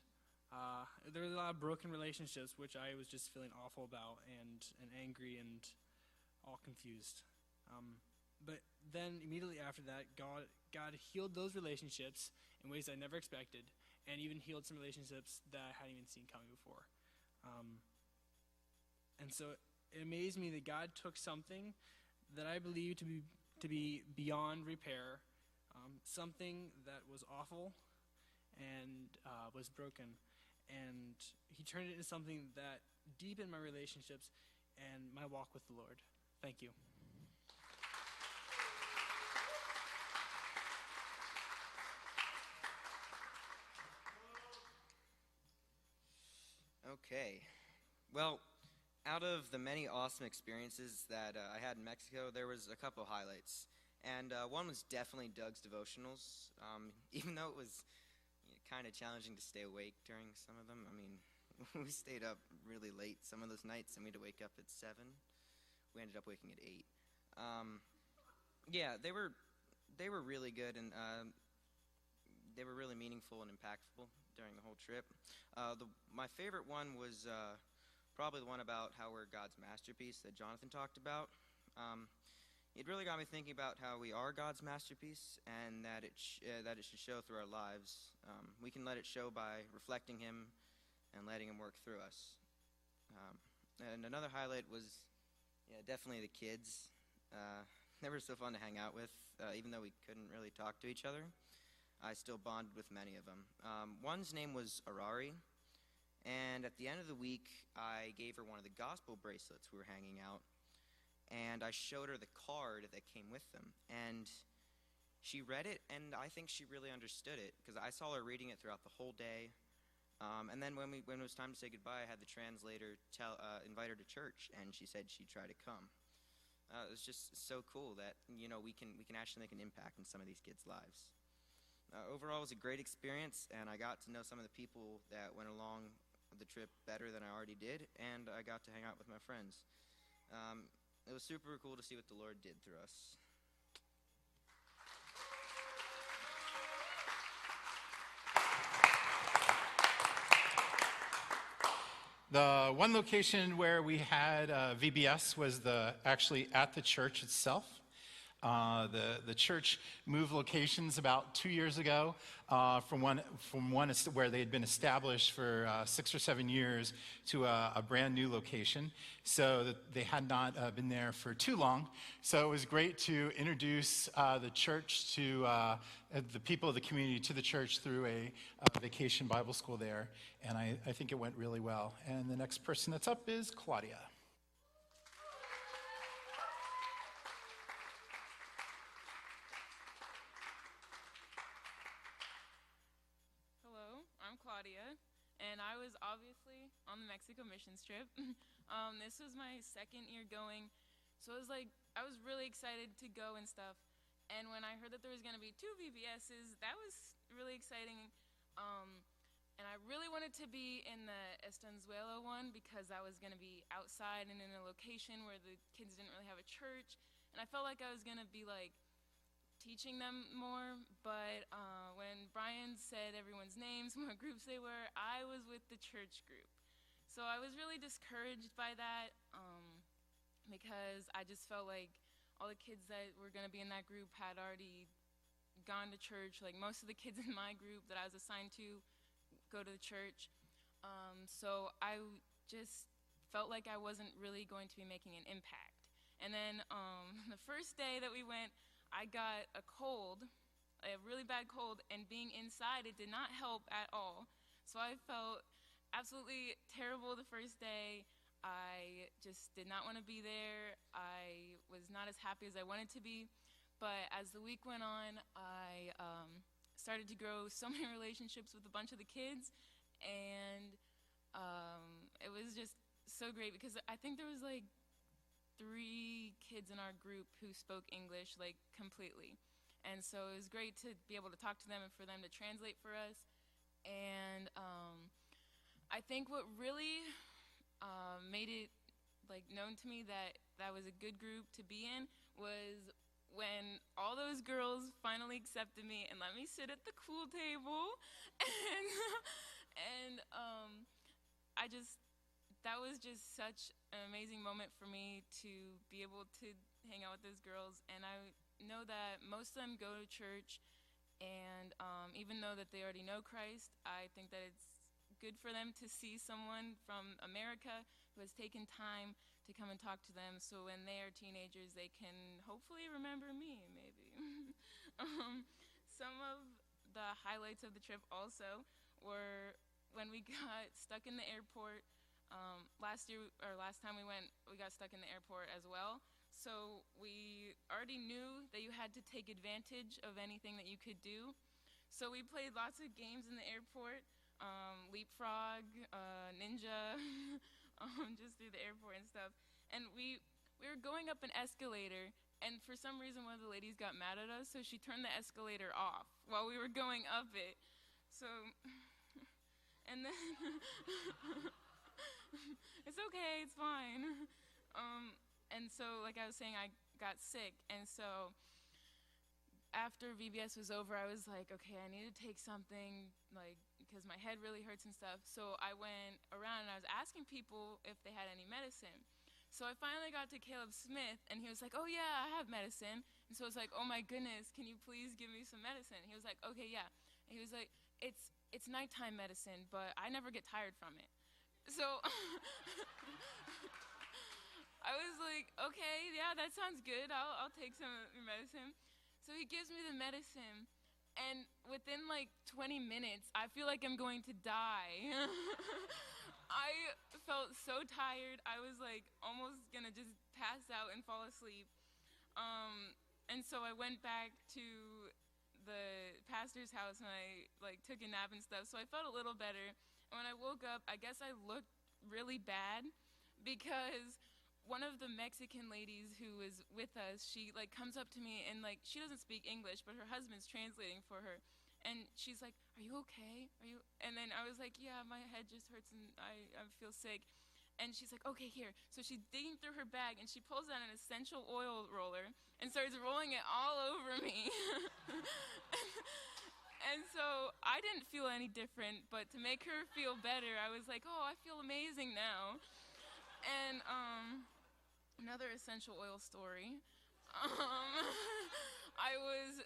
there was a lot of broken relationships, which I was just feeling awful about and angry and all confused. But then immediately after that, God healed those relationships in ways I never expected, and even healed some relationships that I hadn't even seen coming before. And so it amazed me that God took something that I believed to be beyond repair, something that was awful and was broken, and he turned it into something that deepened my relationships and my walk with the Lord. Thank you. Okay. Well, out of the many awesome experiences that I had in Mexico, there was a couple highlights. And one was definitely Doug's devotionals. Even though it was kind of challenging to stay awake during some of them. I mean, we stayed up really late some of those nights, and we had to wake up at 7. We ended up waking at 8. Yeah, they were really good, and they were really meaningful and impactful during the whole trip. My favorite one was probably the one about how we're God's masterpiece that Jonathan talked about. It really got me thinking about how we are God's masterpiece, and that it should show through our lives. We can let it show by reflecting Him and letting Him work through us. And another highlight was, definitely the kids. They were so fun to hang out with, even though we couldn't really talk to each other. I still bonded with many of them. One's name was Arari, and at the end of the week, I gave her one of the gospel bracelets we were hanging out, and I showed her the card that came with them, and she read it, and I think she really understood it, because I saw her reading it throughout the whole day. And then when it was time to say goodbye, I had the translator invite her to church, and she said she'd try to come. It's just so cool that we can actually make an impact in some of these kids' lives. Overall, it was a great experience, and I got to know some of the people that went along the trip better than I already did, and I got to hang out with my friends. It was super cool to see what the Lord did through us. The one location where we had VBS was actually at the church itself. The church moved locations about 2 years ago from one where they had been established for 6 or 7 years to a brand new location. So that they had not been there for too long. So it was great to introduce the church to the people of the community to the church through a vacation Bible school there. And I think it went really well. And the next person that's up is Claudia. I'm Claudia, and I was obviously on the Mexico missions trip. This was my second year going, so I was really excited to go and stuff. And when I heard that there was going to be 2 VBSs, that was really exciting. And I really wanted to be in the Estanzuela one because that was going to be outside and in a location where the kids didn't really have a church. And I felt like I was going to be teaching them more, but when Brian said everyone's names, what groups they were, I was with the church group. So I was really discouraged by that because I just felt like all the kids that were going to be in that group had already gone to church. Like most of the kids in my group that I was assigned to go to the church. So I just felt like I wasn't really going to be making an impact. And then the first day that we went, I got a cold, a really bad cold, and being inside, it did not help at all. So I felt absolutely terrible the first day. I just did not want to be there. I was not as happy as I wanted to be. But as the week went on, I started to grow so many relationships with a bunch of the kids, and it was just so great because I think there was 3 kids in our group who spoke English completely. And so it was great to be able to talk to them and for them to translate for us. And I think what really made it known to me that that was a good group to be in was when all those girls finally accepted me and let me sit at the cool table. And that was just such an amazing moment for me to be able to hang out with those girls. And I know that most of them go to church, and even though that they already know Christ, I think that it's good for them to see someone from America who has taken time to come and talk to them, so when they are teenagers, they can hopefully remember me, maybe. Some of the highlights of the trip also were when we got stuck in the airport. Last time we went, we got stuck in the airport as well. So we already knew that you had to take advantage of anything that you could do. So we played lots of games in the airport, leapfrog, ninja, just through the airport and stuff. And we were going up an escalator, and for some reason one of the ladies got mad at us, so she turned the escalator off while we were going up it. So, and then it's okay, it's fine. And so, like I was saying, I got sick, and so after VBS was over, I was like, okay, I need to take something, because my head really hurts and stuff. So I went around and I was asking people if they had any medicine. So I finally got to Caleb Smith, and he was like, oh yeah, I have medicine. And so I was like, oh my goodness, can you please give me some medicine? He was like, okay, yeah. And he was like, it's nighttime medicine, but I never get tired from it. So I was like, okay, yeah, that sounds good. I'll take some of your medicine. So he gives me the medicine, and within 20 minutes, I feel like I'm going to die. I felt so tired. I was almost gonna just pass out and fall asleep. And so I went back to the pastor's house and I took a nap and stuff. So I felt a little better. And when I woke up, I guess I looked really bad because one of the Mexican ladies who was with us, she like comes up to me and like she doesn't speak English, but her husband's translating for her. And she's like, "Are you okay? Are you?" And then I was like, "Yeah, my head just hurts and I feel sick." And she's like, "Okay, here." So she's digging through her bag and she pulls out an essential oil roller and starts rolling it all over me. And so I didn't feel any different, but to make her feel better, I was like, "Oh, I feel amazing now." And another essential oil story. I was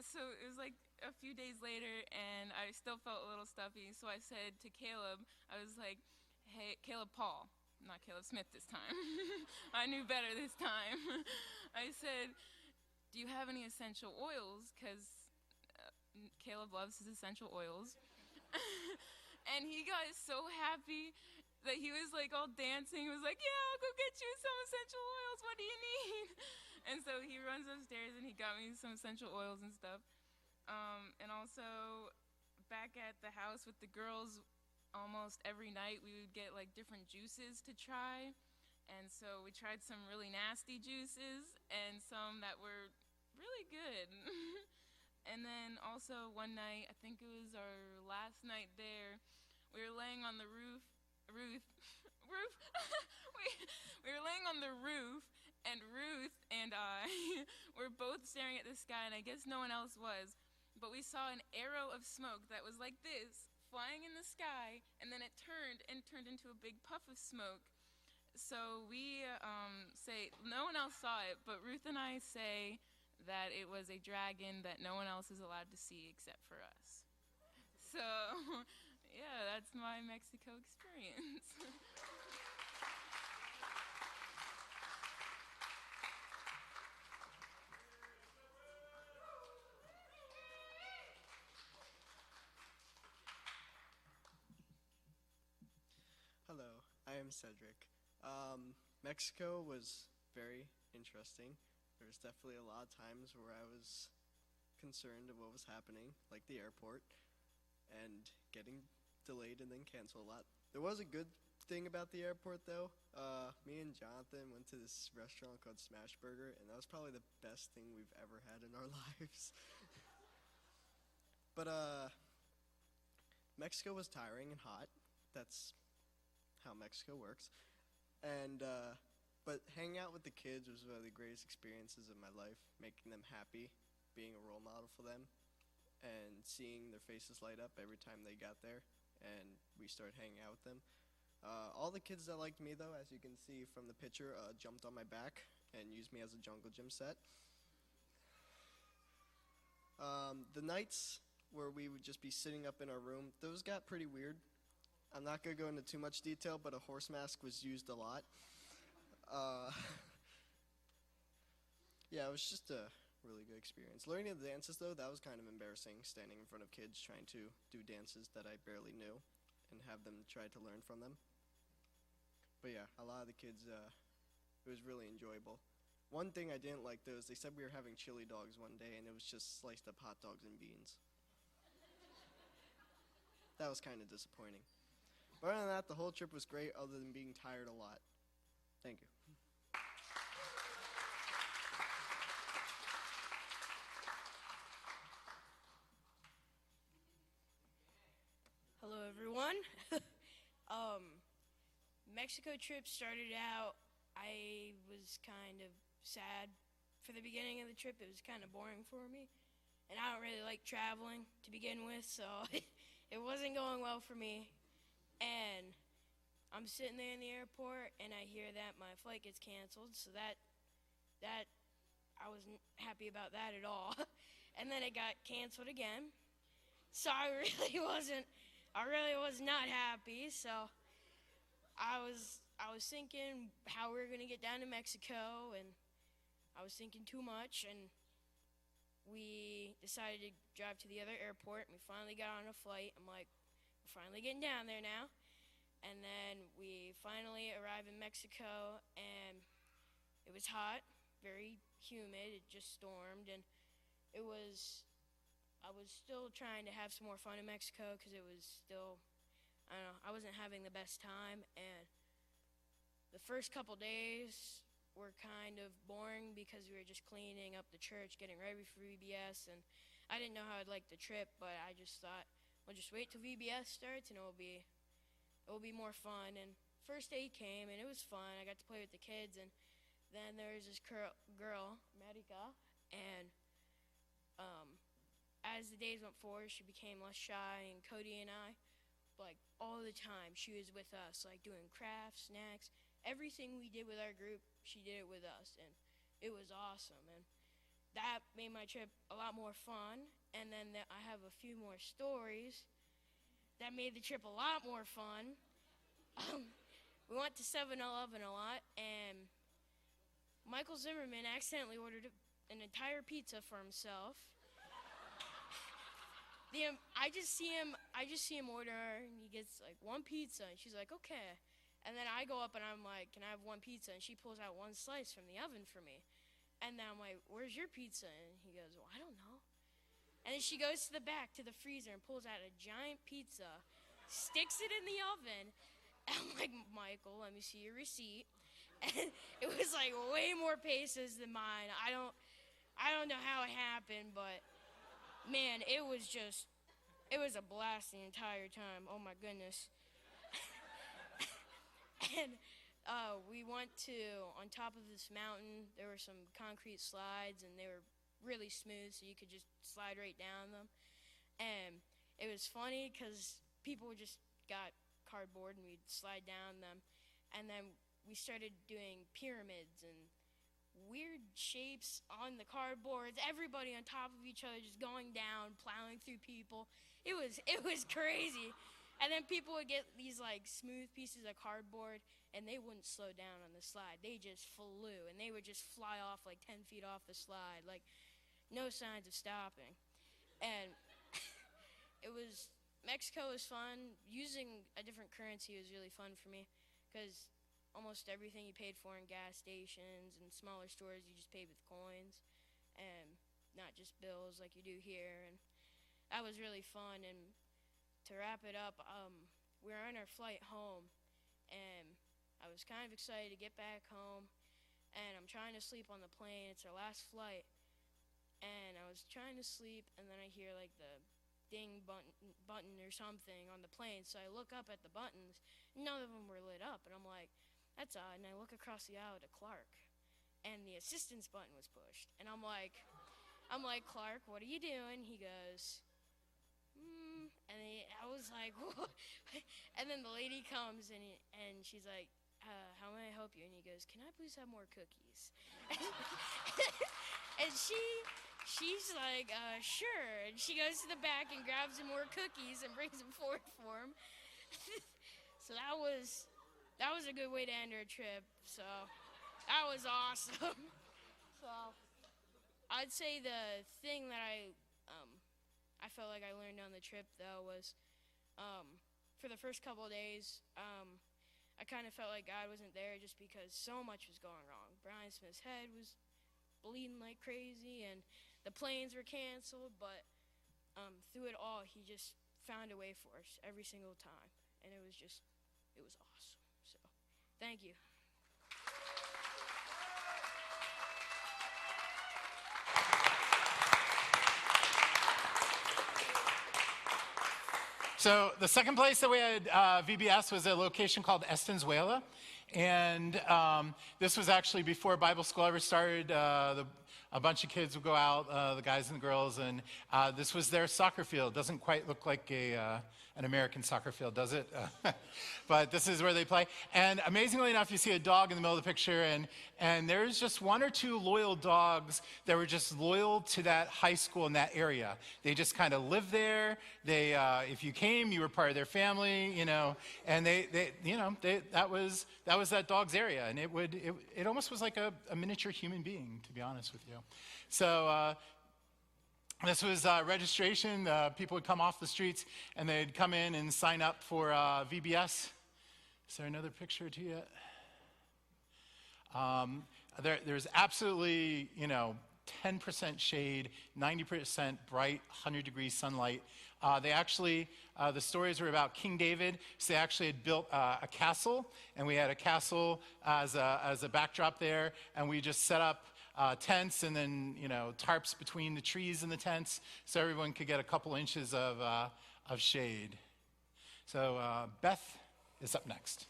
so it was like a few days later, and I still felt a little stuffy. So I said to Caleb, I was like, "Hey, Caleb Paul, not Caleb Smith this time." I knew better this time. I said, "Do you have any essential oils?" Because Caleb loves his essential oils. And he got so happy that he was like all dancing. He was like, "Yeah, I'll go get you some essential oils. What do you need?" And so he runs upstairs and he got me some essential oils and stuff. And also back at the house with the girls, almost every night we would get like different juices to try. And so we tried some really nasty juices and some that were really good. And then also one night, I think it was our last night there, we were laying on the roof. we were laying on the roof, and Ruth and I were both staring at the sky, and I guess no one else was. But we saw an arrow of smoke that was like this, flying in the sky, and then it turned into a big puff of smoke. So we say, no one else saw it, but Ruth and I say that it was a dragon that no one else is allowed to see except for us. So, yeah, that's my Mexico experience. Hello, I am Cedric. Mexico was very interesting. There was definitely a lot of times where I was concerned of what was happening, like the airport, and getting delayed and then canceled a lot. There was a good thing about the airport, though. Me and Jonathan went to this restaurant called Smash Burger, and that was probably the best thing we've ever had in our lives. But Mexico was tiring and hot. That's how Mexico works. And but hanging out with the kids was one of the greatest experiences of my life, making them happy, being a role model for them, and seeing their faces light up every time they got there, and we started hanging out with them. All the kids that liked me, though, as you can see from the picture, jumped on my back and used me as a jungle gym set. The nights where we would just be sitting up in our room, those got pretty weird. I'm not going to go into too much detail, but a horse mask was used a lot. Yeah, it was just a really good experience. Learning the dances, though, that was kind of embarrassing, standing in front of kids trying to do dances that I barely knew and have them try to learn from them. But yeah, a lot of the kids, it was really enjoyable. One thing I didn't like, though, is they said we were having chili dogs one day, and it was just sliced up hot dogs and beans. That was kind of disappointing. But other than that, the whole trip was great, other than being tired a lot. Thank you. Hello, everyone. Mexico trip started out, I was kind of sad for the beginning of the trip. It was kind of boring for me. And I don't really like traveling to begin with, so it wasn't going well for me. And I'm sitting there in the airport, and I hear that my flight gets canceled, so that I wasn't happy about that at all. And then it got canceled again. So I really was not happy. So I was thinking how we were gonna get down to Mexico, and I was thinking too much, and we decided to drive to the other airport, and we finally got on a flight. I'm like, we're finally getting down there now. And then we finally arrived in Mexico, and it was hot, very humid. It just stormed, and I was still trying to have some more fun in Mexico because it was still, I don't know, I wasn't having the best time. And the first couple days were kind of boring because we were just cleaning up the church, getting ready for VBS, and I didn't know how I'd like the trip, but I just thought, we'll just wait till VBS starts and it will be more fun. And first day came and it was fun. I got to play with the kids, and then there was this girl, Marika, and as the days went forward, she became less shy, and Cody and I, like, all the time, she was with us, like, doing crafts, snacks, everything we did with our group, she did it with us, and it was awesome, and that made my trip a lot more fun. And then I have a few more stories that made the trip a lot more fun. We went to 7-Eleven a lot, and Michael Zimmerman accidentally ordered an entire pizza for himself. I just see him order, and he gets like one pizza, and she's like, okay. And then I go up and I'm like, can I have one pizza? And she pulls out one slice from the oven for me. And then I'm like, where's your pizza? And he goes, well, I don't know. And then she goes to the back to the freezer and pulls out a giant pizza, sticks it in the oven. And I'm like, Michael, let me see your receipt. And it was like way more paces than mine. I don't know how it happened, but man, it was a blast the entire time. Oh my goodness. And we went on top of this mountain. There were some concrete slides, and they were really smooth, so you could just slide right down them. And it was funny because people just got cardboard, and we'd slide down them. And then we started doing pyramids and weird shapes on the cardboards, everybody on top of each other just going down, plowing through people. It was crazy. And then people would get these like smooth pieces of cardboard, and they wouldn't slow down on the slide. They just flew, and they would just fly off like 10 feet off the slide, like no signs of stopping. And Mexico was fun. Using a different currency was really fun for me because almost everything you paid for in gas stations and smaller stores, you just paid with coins and not just bills like you do here. And that was really fun. And to wrap it up, we were on our flight home, and I was kind of excited to get back home, and I'm trying to sleep on the plane. It's our last flight, and I was trying to sleep, and then I hear like the ding button or something on the plane, so I look up at the buttons. None of them were lit up, and I'm like, that's odd. And I look across the aisle to Clark, and the assistance button was pushed, and I'm like, Clark, what are you doing? He goes, I was like, what? And then the lady comes, and she's like, how may I help you? And he goes, can I please have more cookies? And she's like, sure. And she goes to the back and grabs him more cookies and brings them forward for him. So that was a good way to end our trip. So that was awesome. So I'd say the thing that I felt like I learned on the trip, though, was for the first couple of days, I kind of felt like God wasn't there just because so much was going wrong. Brian Smith's head was bleeding like crazy, and the planes were canceled, but through it all, he just found a way for us every single time, and it was awesome. So thank you. So the second place that we had VBS was a location called Estenzuela. And this was actually before Bible school ever started. A bunch of kids would go out, the guys and the girls, and this was their soccer field. Doesn't quite look like an American soccer field, does it? But this is where they play. And amazingly enough, you see a dog in the middle of the picture, and there's just one or two loyal dogs that were just loyal to that high school in that area. They just kind of lived there. They, if you came, you were part of their family, and that was that dog's area, and it almost was like a miniature human being, to be honest with you. So this was registration. People would come off the streets, and they'd come in and sign up for VBS. Is there another picture to you? There's absolutely, 10% shade, 90% bright, 100-degree sunlight. They actually, the stories were about King David. So they actually had built a castle, and we had a castle as a backdrop there, and we just set up tents and then, tarps between the trees and the tents so everyone could get a couple inches of shade. So Beth is up next.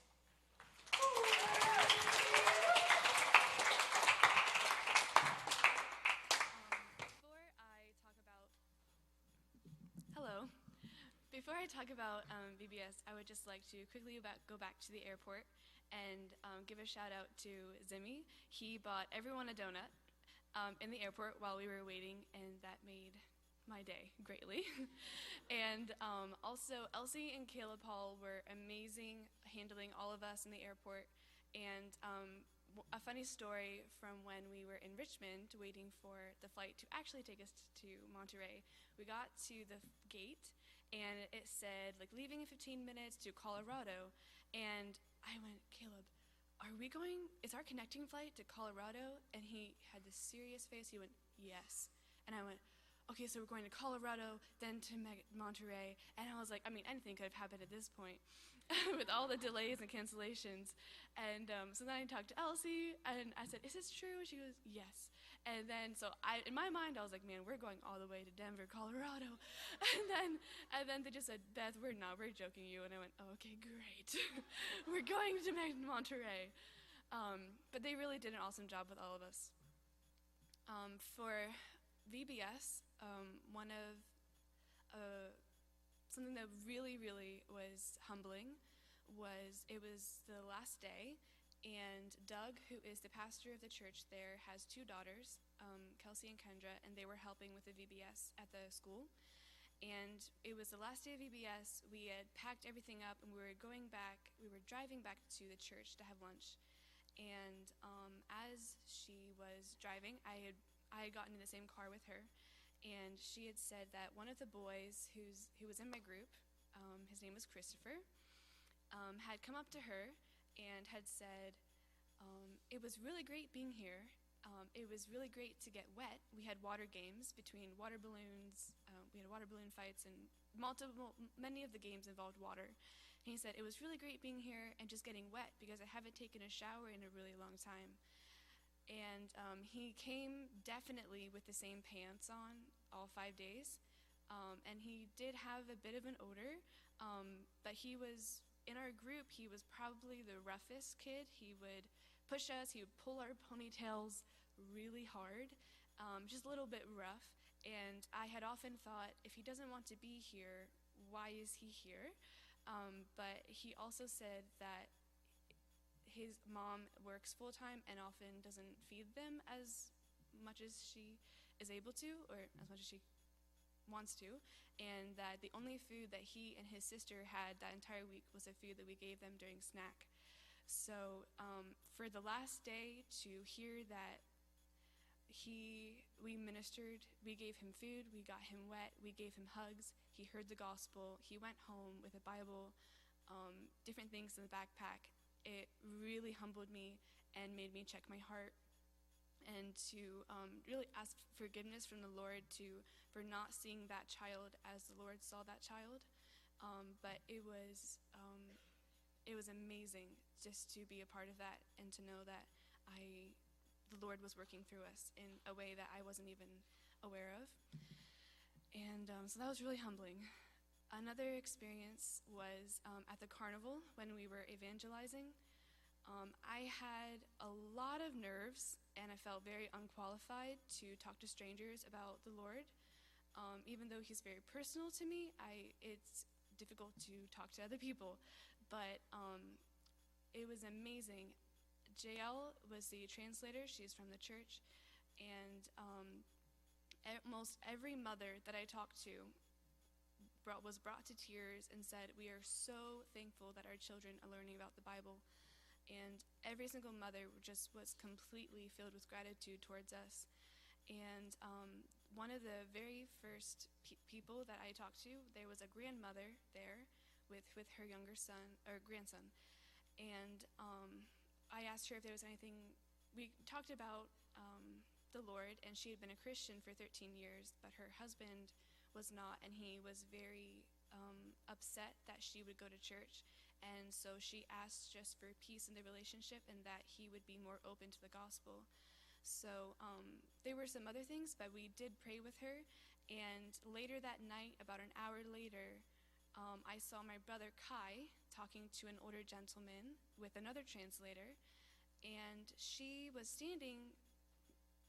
Before I talk about VBS, I would just like to quickly go back to the airport and give a shout out to Zimmy. He bought everyone a donut in the airport while we were waiting, and that made my day greatly. And also, Elsie and Caleb Hall were amazing handling all of us in the airport. And a funny story from when we were in Richmond waiting for the flight to actually take us to Monterey. We got to the gate, and it said, leaving in 15 minutes to Colorado. And I went, Caleb, is our connecting flight to Colorado? And he had this serious face. He went, yes. And I went, okay, so we're going to Colorado, then to Monterey. And I was like, anything could have happened at this point with all the delays and cancellations. And so then I talked to Elsie, and I said, is this true? And she goes, yes. And then, in my mind, I was like, man, we're going all the way to Denver, Colorado. And then they just said, Beth, we're joking you. And I went, oh, okay, great. We're going to Monterey. But they really did an awesome job with all of us. For VBS, something that really, really was humbling was the last day. And Doug, who is the pastor of the church there, has two daughters, Kelsey and Kendra, and they were helping with the VBS at the school. And it was the last day of VBS. We had packed everything up, and we were driving back to the church to have lunch. And as she was driving, I had gotten in the same car with her, and she had said that one of the boys who was in my group, his name was Christopher, had come up to her and had said, it was really great being here. It was really great to get wet. We had water games between water balloons. We had water balloon fights, and many of the games involved water. And he said, it was really great being here and just getting wet because I haven't taken a shower in a really long time. And he came definitely with the same pants on all 5 days. And he did have a bit of an odor, but in our group, he was probably the roughest kid. He would push us, he would pull our ponytails really hard, just a little bit rough. And I had often thought, if he doesn't want to be here, why is he here? But he also said that his mom works full-time and often doesn't feed them as much as she is able to, or as much as she wants to, and that the only food that he and his sister had that entire week was the food that we gave them during snack. So for the last day to hear that we ministered, we gave him food, we got him wet, we gave him hugs, he heard the gospel, he went home with a Bible, different things in the backpack. It really humbled me and made me check my heart and to really ask forgiveness from the Lord for not seeing that child as the Lord saw that child. But it was amazing just to be a part of that and to know that the Lord was working through us in a way that I wasn't even aware of. And so that was really humbling. Another experience was at the carnival when we were evangelizing. I had a lot of nerves, and I felt very unqualified to talk to strangers about the Lord. Even though he's very personal to me, it's difficult to talk to other people. But it was amazing. JL was the translator. She's from the church. And almost every mother that I talked to was brought to tears and said, we are so thankful that our children are learning about the Bible. And every single mother just was completely filled with gratitude towards us. And one of the very first people that I talked to, there was a grandmother there with her younger son, or grandson. And I asked her if there was anything, we talked about the Lord, and she had been a Christian for 13 years, but her husband was not, and he was very upset that she would go to church. And so she asked just for peace in the relationship and that he would be more open to the gospel. So there were some other things, but we did pray with her. And later that night, about an hour later, I saw my brother Kai talking to an older gentleman with another translator. And she was standing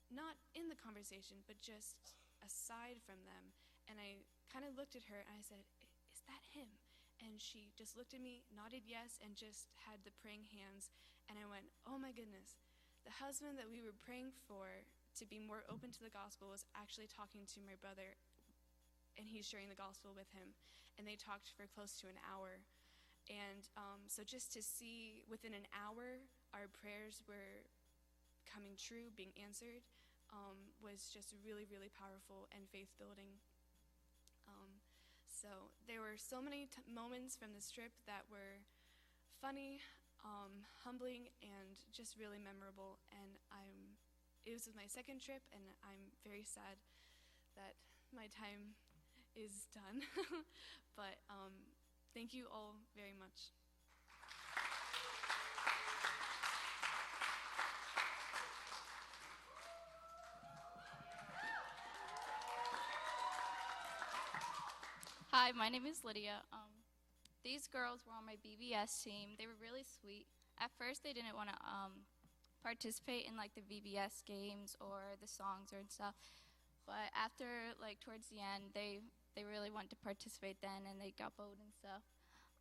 not in the conversation, but just aside from them. And I kind of looked at her and I said, "Is that him?" And she just looked at me, nodded yes, and just had the praying hands. And I went, "Oh my goodness, the husband that we were praying for to be more open to the gospel was actually talking to my brother, and he's sharing the gospel with him." And they talked for close to an hour. And so just to see within an hour our prayers were coming true, being answered, was just really, really powerful and faith-building. So there were so many moments from this trip that were funny, humbling, and just really memorable. And it was my second trip, and I'm very sad that my time is done. But thank you all very much. Hi, my name is Lydia. These girls were on my BBS team. They were really sweet. At first, they didn't want to participate in like the VBS games or the songs or stuff. But after, like towards the end, they really wanted to participate then, and they got bold and stuff.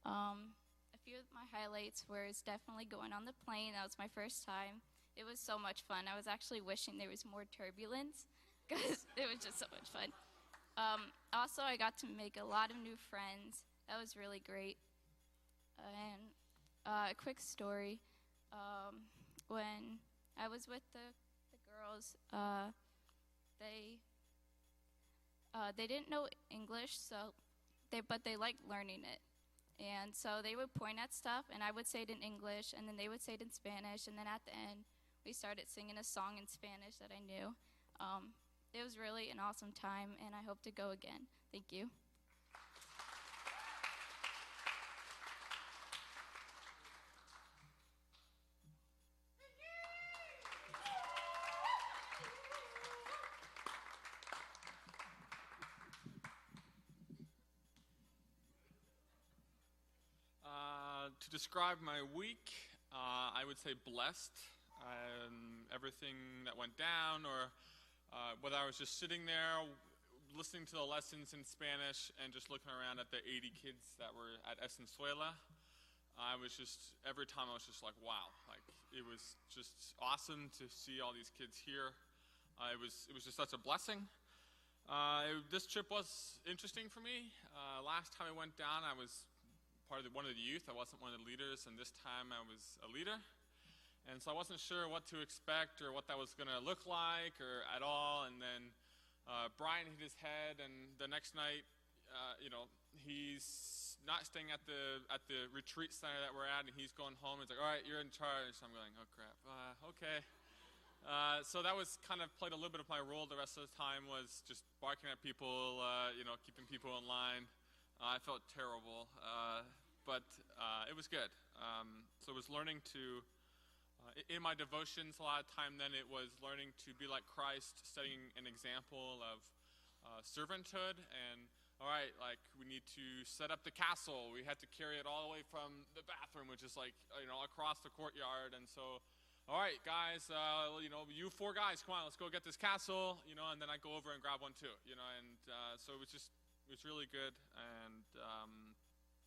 A few of my highlights was definitely going on the plane. That was my first time. It was so much fun. I was actually wishing there was more turbulence because it was just so much fun. Also, I got to make a lot of new friends. That was really great. And a quick story. When I was with the girls, they didn't know English, but they liked learning it. And so they would point at stuff, and I would say it in English, and then they would say it in Spanish, and then at the end, we started singing a song in Spanish that I knew. It was really an awesome time, and I hope to go again. Thank you. To describe my week, I would say blessed. Everything that went down, or whether I was just sitting there listening to the lessons in Spanish and just looking around at the 80 kids that were at Esenzuela, every time I was just like, wow, like it was just awesome to see all these kids here. It was just such a blessing. This trip was interesting for me. Last time I went down, I was one of the youth. I wasn't one of the leaders, and this time I was a leader. And so I wasn't sure what to expect or what that was going to look like or at all. And then Brian hit his head, and the next night, he's not staying at the retreat center that we're at, and he's going home. He's like, "All right, you're in charge." So I'm going, "Oh crap, okay." So that was kind of played a little bit of my role. The rest of the time was just barking at people, keeping people in line. I felt terrible, but it was good. So it was learning to, in my devotions a lot of time then, it was learning to be like Christ, setting an example of servanthood. And all right, like we need to set up the castle. We had to carry it all the way from the bathroom, which is like, across the courtyard. And so, all right, guys, you 4 guys, come on, let's go get this castle, and then I go over and grab one too, and so it was really good. And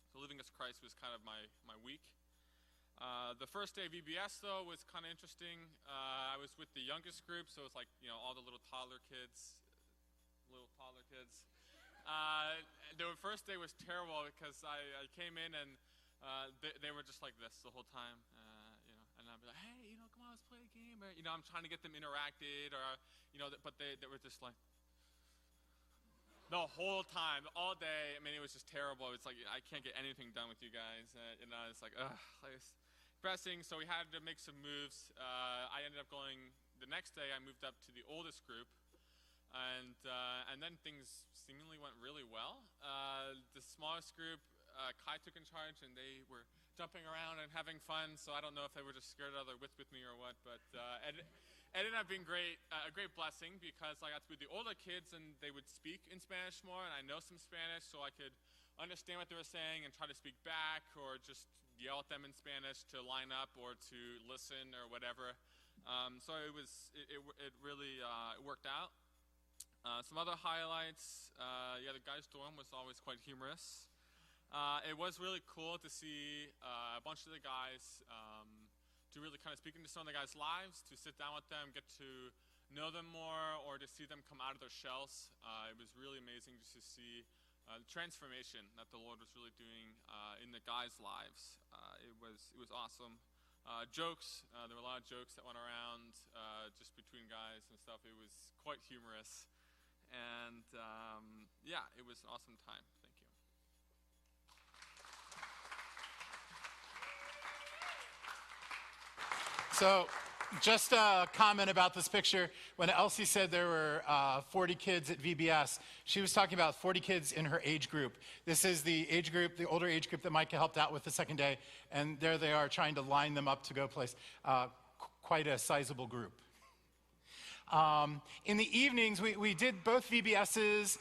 so living as Christ was kind of my week. The first day of VBS, though, was kind of interesting. I was with the youngest group, so it's like, all the little toddler kids. The first day was terrible because I came in and they were just like this the whole time, and I'd be like, "Hey, come on, let's play a game," or, I'm trying to get them interacted, or, but they were just like, the whole time, all day. I mean, it was just terrible. It's like, I can't get anything done with you guys. It's like, it's pressing. So we had to make some moves. I ended up going the next day I moved up to the oldest group, and then things seemingly went really well. The smallest group, Kai took in charge, and they were jumping around and having fun, so I don't know if they were just scared out of their wits with me or what, but it ended up being a great blessing, because I got to be the older kids, and they would speak in Spanish more, and I know some Spanish, so I could understand what they were saying and try to speak back, or just yell at them in Spanish to line up or to listen or whatever. So it really worked out. Some other highlights, the guys' dorm was always quite humorous. It was really cool to see a bunch of the guys, to really kind of speak into some of the guys' lives, to sit down with them, get to know them more, or to see them come out of their shells. It was really amazing just to see the transformation that the Lord was really doing in the guys' lives. It was awesome. Jokes, there were a lot of jokes that went around just between guys and stuff. It was quite humorous. And it was an awesome time. Thank you. So, just a comment about this picture. When Elsie said there were 40 kids at VBS, she was talking about 40 kids in her age group. This is the age group, the older age group that Micah helped out with the second day, and there they are trying to line them up to go place. Quite a sizable group. In the evenings, we did both VBSs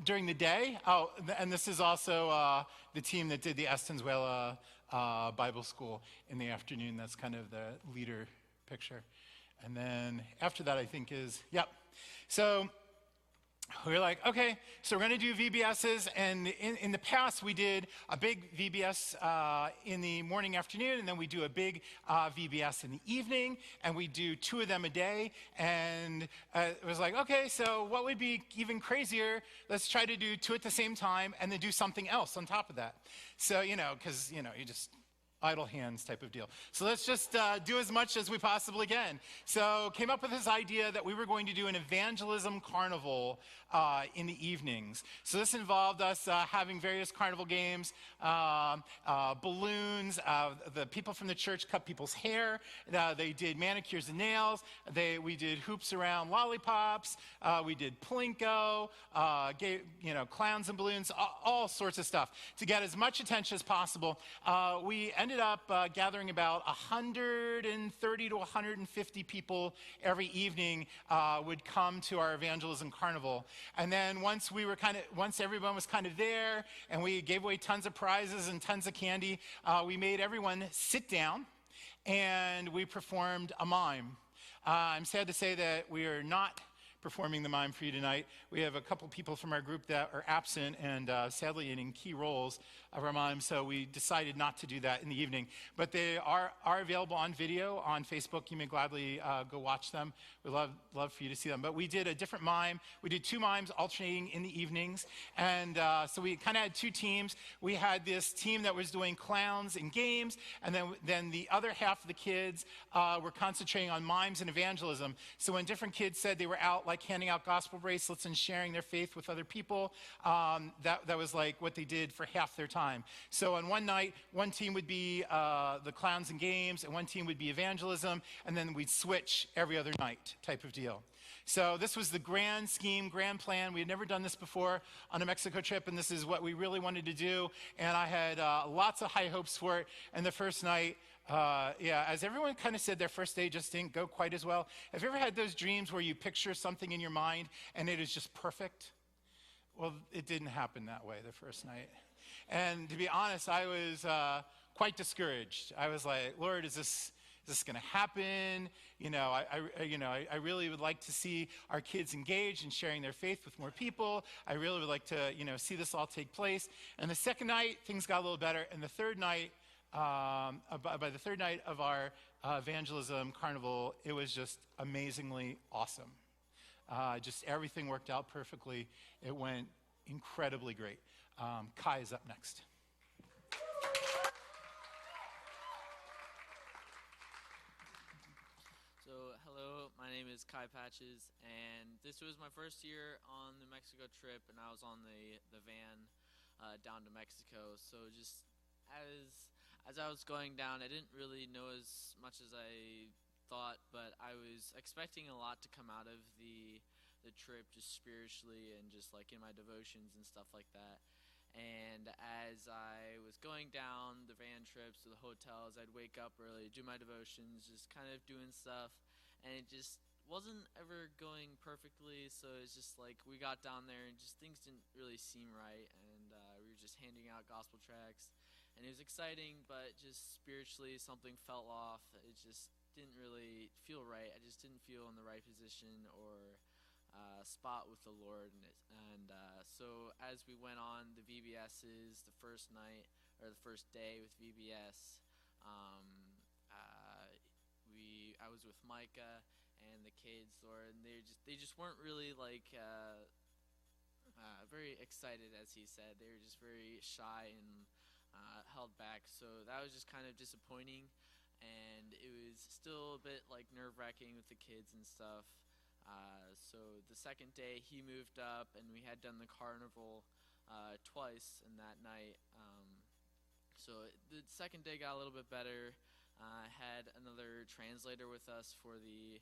during the day. Oh, and this is also the team that did the Estenzuela Bible School in the afternoon. That's kind of the leader picture. And then after that, I think is, yep. So we're like, okay, so we're going to do VBSs. And in the past, we did a big VBS in the morning, afternoon, and then we do a big VBS in the evening, and we do 2 of them a day. And it was like, okay, so what would be even crazier? Let's try to do 2 at the same time and then do something else on top of that. So, because, you just idle hands type of deal. So let's just do as much as we possibly can. So came up with this idea that we were going to do an evangelism carnival in the evenings. So this involved us having various carnival games, balloons, the people from the church cut people's hair, they did manicures and nails, we did hoops around lollipops, we did plinko, clowns and balloons, all sorts of stuff. To get as much attention as possible, we ended up gathering about 130 to 150 people every evening would come to our evangelism carnival. And then once everyone was kind of there, and we gave away tons of prizes and tons of candy, we made everyone sit down, and we performed a mime. I'm sad to say that we are not performing the mime for you tonight. We have a couple people from our group that are absent and sadly in key roles of our mime, so we decided not to do that in the evening. But they are available on video on Facebook. You may gladly go watch them. We'd love for you to see them. But we did a different mime. We did 2 mimes alternating in the evenings. And so we kind of had 2 teams. We had this team that was doing clowns and games, and then the other half of the kids were concentrating on mimes and evangelism. So when different kids said they were out like handing out gospel bracelets and sharing their faith with other people, that was like what they did for half their time. So on one night, one team would be the clowns and games, and one team would be evangelism, and then we'd switch every other night type of deal. So this was the grand scheme, grand plan. We had never done this before on a Mexico trip, and this is what we really wanted to do, and I had lots of high hopes for it. And the first night, as everyone kind of said, their first day just didn't go quite as well. Have you ever had those dreams where you picture something in your mind and it is just perfect? Well, it didn't happen that way the first night. And to be honest, I was quite discouraged. I was like, Lord, is this going to happen? I really would like to see our kids engaged in sharing their faith with more people. I really would like to, see this all take place. And the second night, things got a little better. And the third night, by the third night of our evangelism carnival, it was just amazingly awesome. Just everything worked out perfectly. It went incredibly great. Kai is up next. So, hello, my name is Kai Patches, and this was my first year on the Mexico trip, and I was on the van down to Mexico. So just as I was going down, I didn't really know as much as I thought, but I was expecting a lot to come out of the trip, just spiritually and just like in my devotions and stuff like that. And as I was going down the van trips to the hotels, I'd wake up early, do my devotions, just kind of doing stuff, and it just wasn't ever going perfectly. So it's just like we got down there and just things didn't really seem right, and we were just handing out gospel tracts, and it was exciting, but just spiritually something fell off. It just didn't really feel right. I just didn't feel in the right position or spot with the Lord. So as we went on the VBSs, the first night or the first day with VBS, I was with Micah and the kids, Lord, and they just weren't really like very excited, as he said. They were just very shy and held back. So that was just kind of disappointing, and it was still a bit like nerve-wracking with the kids and stuff. So the second day he moved up, and we had done the carnival twice in that night. So the second day got a little bit better. Had another translator with us for the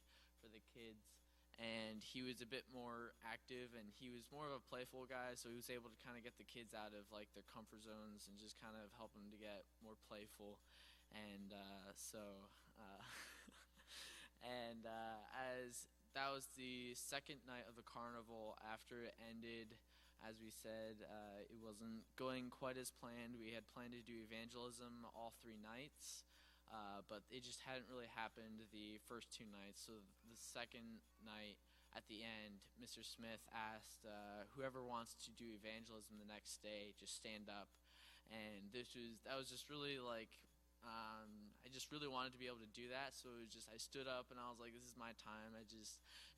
kids, and he was a bit more active, and he was more of a playful guy, so he was able to kind of get the kids out of like their comfort zones and just kind of help them to get more playful. And as that was the second night of the carnival, after it ended, as we said, it wasn't going quite as planned. We had planned to do evangelism all 3 nights, but it just hadn't really happened the first 2 nights. So the second night, at the end, Mr. Smith asked whoever wants to do evangelism the next day, just stand up. And that was just really like, I just really wanted to be able to do that. So it was just, I stood up and I was like, this is my time.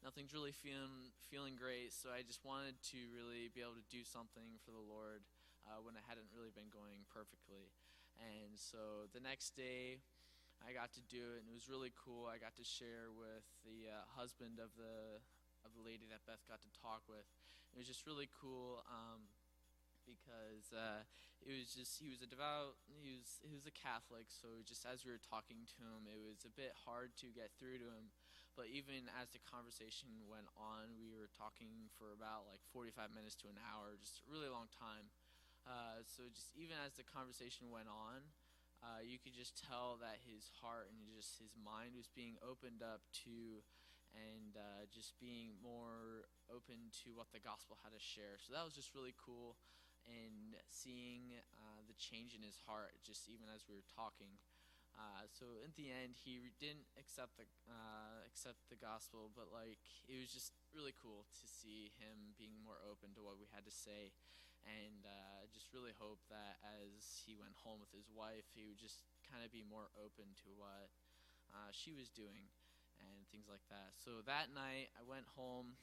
Nothing's really feeling great. So I just wanted to really be able to do something for the Lord when it hadn't really been going perfectly. And so the next day I got to do it, and it was really cool. I got to share with the husband of the lady that Beth got to talk with. It was just really cool. Because he was a devout, he was a Catholic, so just as we were talking to him, it was a bit hard to get through to him. But even as the conversation went on, we were talking for about like 45 minutes to an hour, just a really long time. So just even as the conversation went on, you could just tell that his heart and just his mind was being opened up to, and just being more open to what the gospel had to share. So that was just really cool. And seeing the change in his heart, just even as we were talking. So in the end, he didn't accept the gospel, but like it was just really cool to see him being more open to what we had to say. And just really hope that as he went home with his wife, he would just kind of be more open to what she was doing and things like that. So that night, I went home.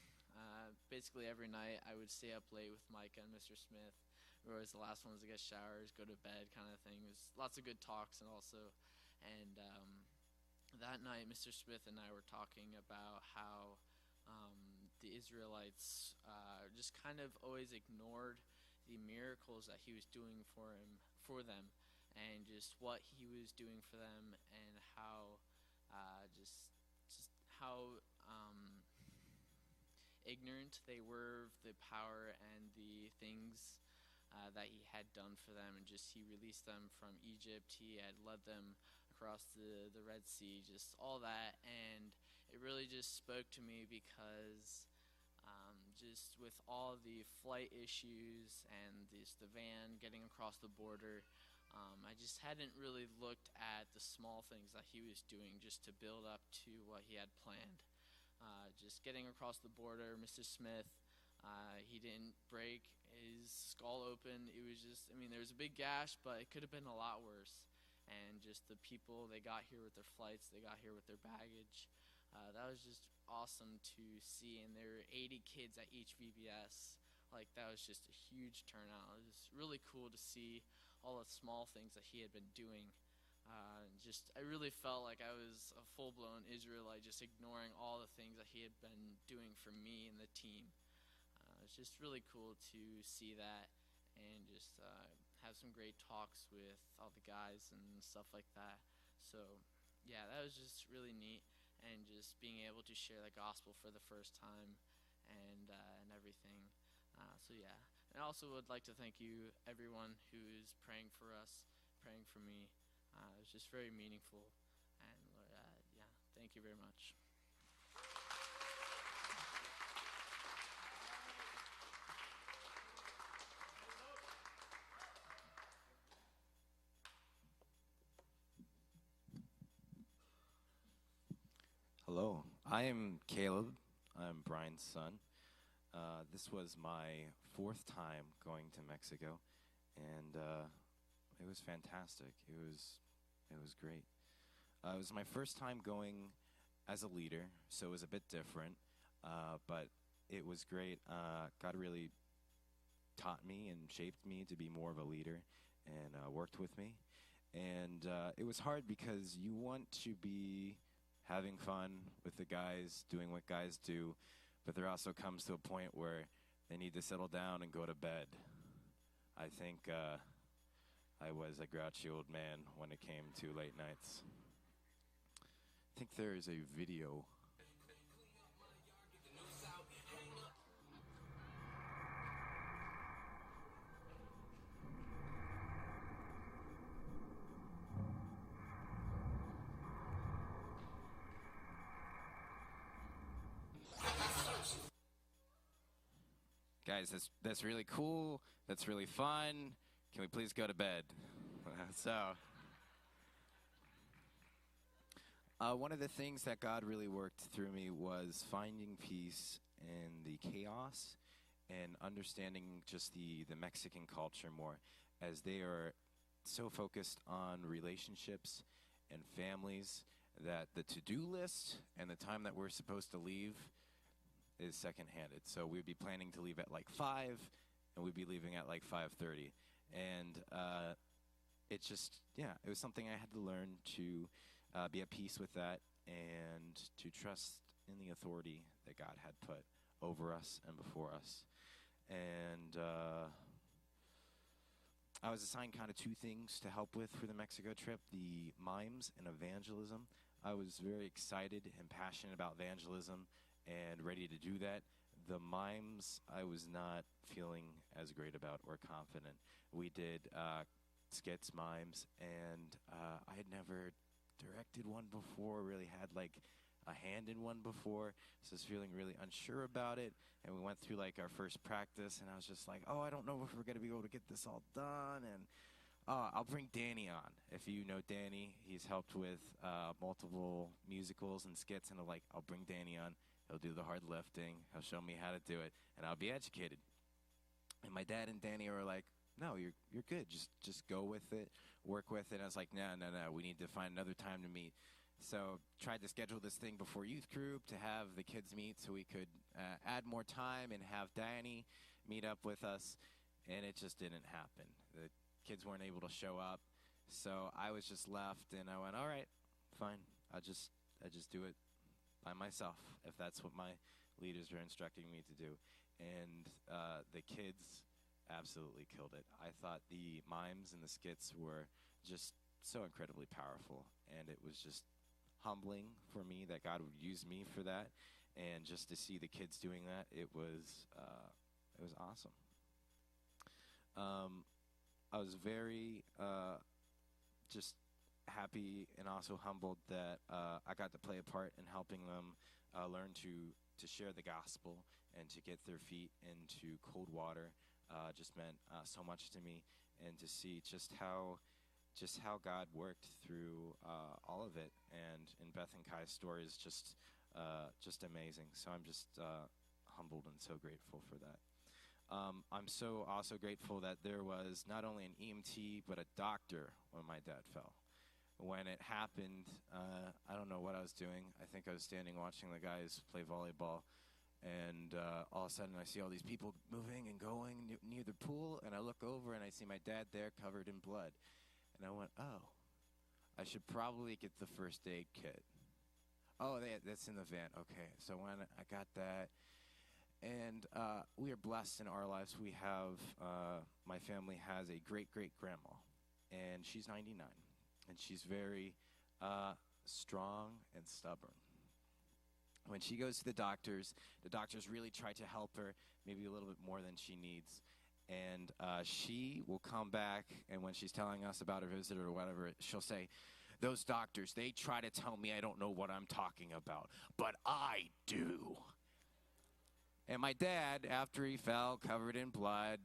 Basically every night, I would stay up late with Micah and Mr. Smith. We were always the last ones to get showers, go to bed, kind of thing. It was lots of good talks, and that night, Mr. Smith and I were talking about how the Israelites just kind of always ignored the miracles that he was doing for them, and just what he was doing for them, and how just how ignorant they were of the power and the things that he had done for them. And just he released them from Egypt. He had led them across the Red Sea, just all that. And it really just spoke to me because just with all the flight issues and the van getting across the border, I just hadn't really looked at the small things that he was doing just to build up to what he had planned. Just getting across the border, Mr. Smith, he didn't break his skull open. It was just, there was a big gash, but it could have been a lot worse. And just the people, they got here with their flights, they got here with their baggage. That was just awesome to see. And there were 80 kids at each VBS. Like, that was just a huge turnout. It was really cool to see all the small things that he had been doing. I really felt like I was a full-blown Israelite, just ignoring all the things that he had been doing for me and the team. It's just really cool to see that, and just have some great talks with all the guys and stuff like that. So yeah, that was just really neat. and just being able to share the gospel for the first time and everything. So yeah, and I also would like to thank you, everyone who is praying for us, praying for me. It was just very meaningful, and yeah, thank you very much. Hello, I am Caleb. I'm Brian's son. This was my 4th time going to Mexico, and it was fantastic. It was great. It was my first time going as a leader, so it was a bit different, but it was great. God really taught me and shaped me to be more of a leader, and worked with me. And it was hard because you want to be having fun with the guys, doing what guys do, but there also comes to a point where they need to settle down and go to bed. I think I was a grouchy old man when it came to late nights. I think there is a video. Guys, that's really cool. That's really fun. Can we please go to bed? One of the things that God really worked through me was finding peace in the chaos and understanding just the Mexican culture more, as they are so focused on relationships and families that the to-do list and the time that we're supposed to leave is second-handed. So we'd be planning to leave at like 5, and we'd be leaving at like 5:30. And it was something I had to learn to be at peace with that and to trust in the authority that God had put over us and before us. And I was assigned kind of 2 things to help with for the Mexico trip, the mimes and evangelism. I was very excited and passionate about evangelism and ready to do that. The mimes, I was not feeling as great about or confident. We did skits, mimes, and I had never directed one before, really had like a hand in one before, so I was feeling really unsure about it. And we went through like our first practice, and I was just like, I don't know if we're going to be able to get this all done. And I'll bring Danny on. If you know Danny, he's helped with multiple musicals and skits, and I'll bring Danny on. He'll do the hard lifting. He'll show me how to do it, and I'll be educated. And my dad and Danny were like, "No, you're good. Just go with it, work with it." And I was like, "No. We need to find another time to meet." So tried to schedule this thing before youth group to have the kids meet, so we could add more time and have Danny meet up with us, and it just didn't happen. The kids weren't able to show up, so I was just left, and I went, "All right, fine. I just do it by myself, if that's what my leaders are instructing me to do." And the kids absolutely killed it. I thought the mimes and the skits were just so incredibly powerful, and it was just humbling for me that God would use me for that, and just to see the kids doing that, it was awesome. I was very just happy and also humbled that I got to play a part in helping them learn to share the gospel and to get their feet into cold water. Just meant so much to me, and to see just how God worked through all of it. And in Beth and Kai's story is just amazing. So I'm just humbled and so grateful for that. I'm so also grateful that there was not only an EMT but a doctor when my dad fell. When it happened, I don't know what I was doing. I think I was standing watching the guys play volleyball, and all of a sudden I see all these people moving and going near the pool, and I look over and I see my dad there covered in blood. And I went, I should probably get the first aid kit. That's in the van. Okay, so when I got that, and we are blessed in our lives. We have, my family has a great-great-grandma, and she's 99, and she's very strong and stubborn. when she goes to the doctors really try to help her, maybe a little bit more than she needs. And she will come back, and when she's telling us about her visit or whatever, she'll say, "Those doctors, they try to tell me I don't know what I'm talking about, but I do." And my dad, after he fell covered in blood,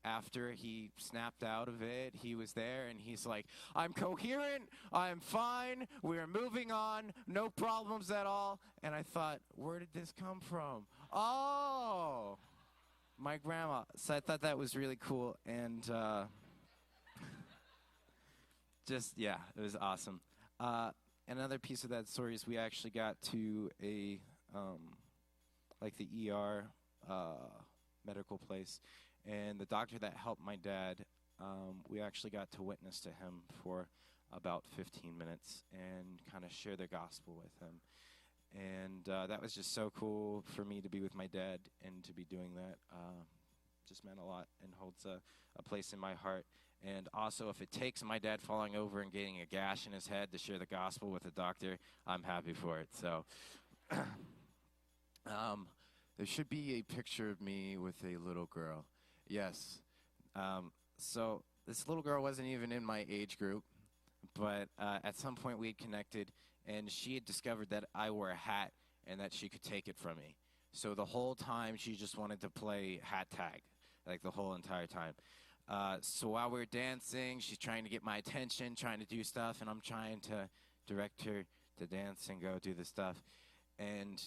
after he snapped out of it, he was there, and he's like, "I'm coherent, I'm fine, we're moving on, no problems at all." And I thought, where did this come from? Oh, my grandma. So I thought that was really cool, and yeah, it was awesome. Another piece of that story is we actually got to a, like the ER medical place, and the doctor that helped my dad, we actually got to witness to him for about 15 minutes and kind of share the gospel with him. And that was just so cool for me to be with my dad and to be doing that. Just meant a lot and holds a place in my heart. And also, if it takes my dad falling over and getting a gash in his head to share the gospel with a doctor, I'm happy for it. So there should be a picture of me with a little girl. Yes. So this little girl wasn't even in my age group, but at some point we had connected, and she had discovered that I wore a hat and that she could take it from me. So the whole time she just wanted to play hat tag, like the whole entire time. So while we were dancing, she's trying to get my attention, trying to do stuff, and I'm trying to direct her to dance and go do the stuff. And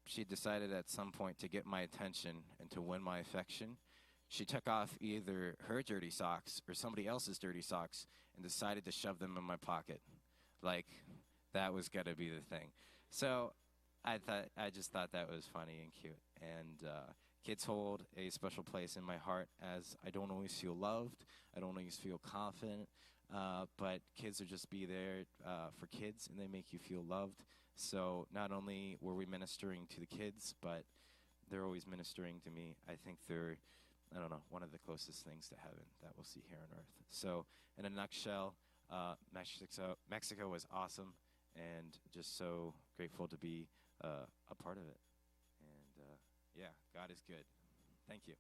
she decided at some point to get my attention and to win my affection. She took off either her dirty socks or somebody else's dirty socks and decided to shove them in my pocket. Like, that was going to be the thing. So I just thought that was funny and cute. And kids hold a special place in my heart, as I don't always feel loved. I don't always feel confident. But kids will just be there for kids, and they make you feel loved. So not only were we ministering to the kids, but they're always ministering to me. I think they're, I don't know, one of the closest things to heaven that we'll see here on earth. So in a nutshell, Mexico was awesome, and just so grateful to be a part of it. And yeah, God is good. Thank you.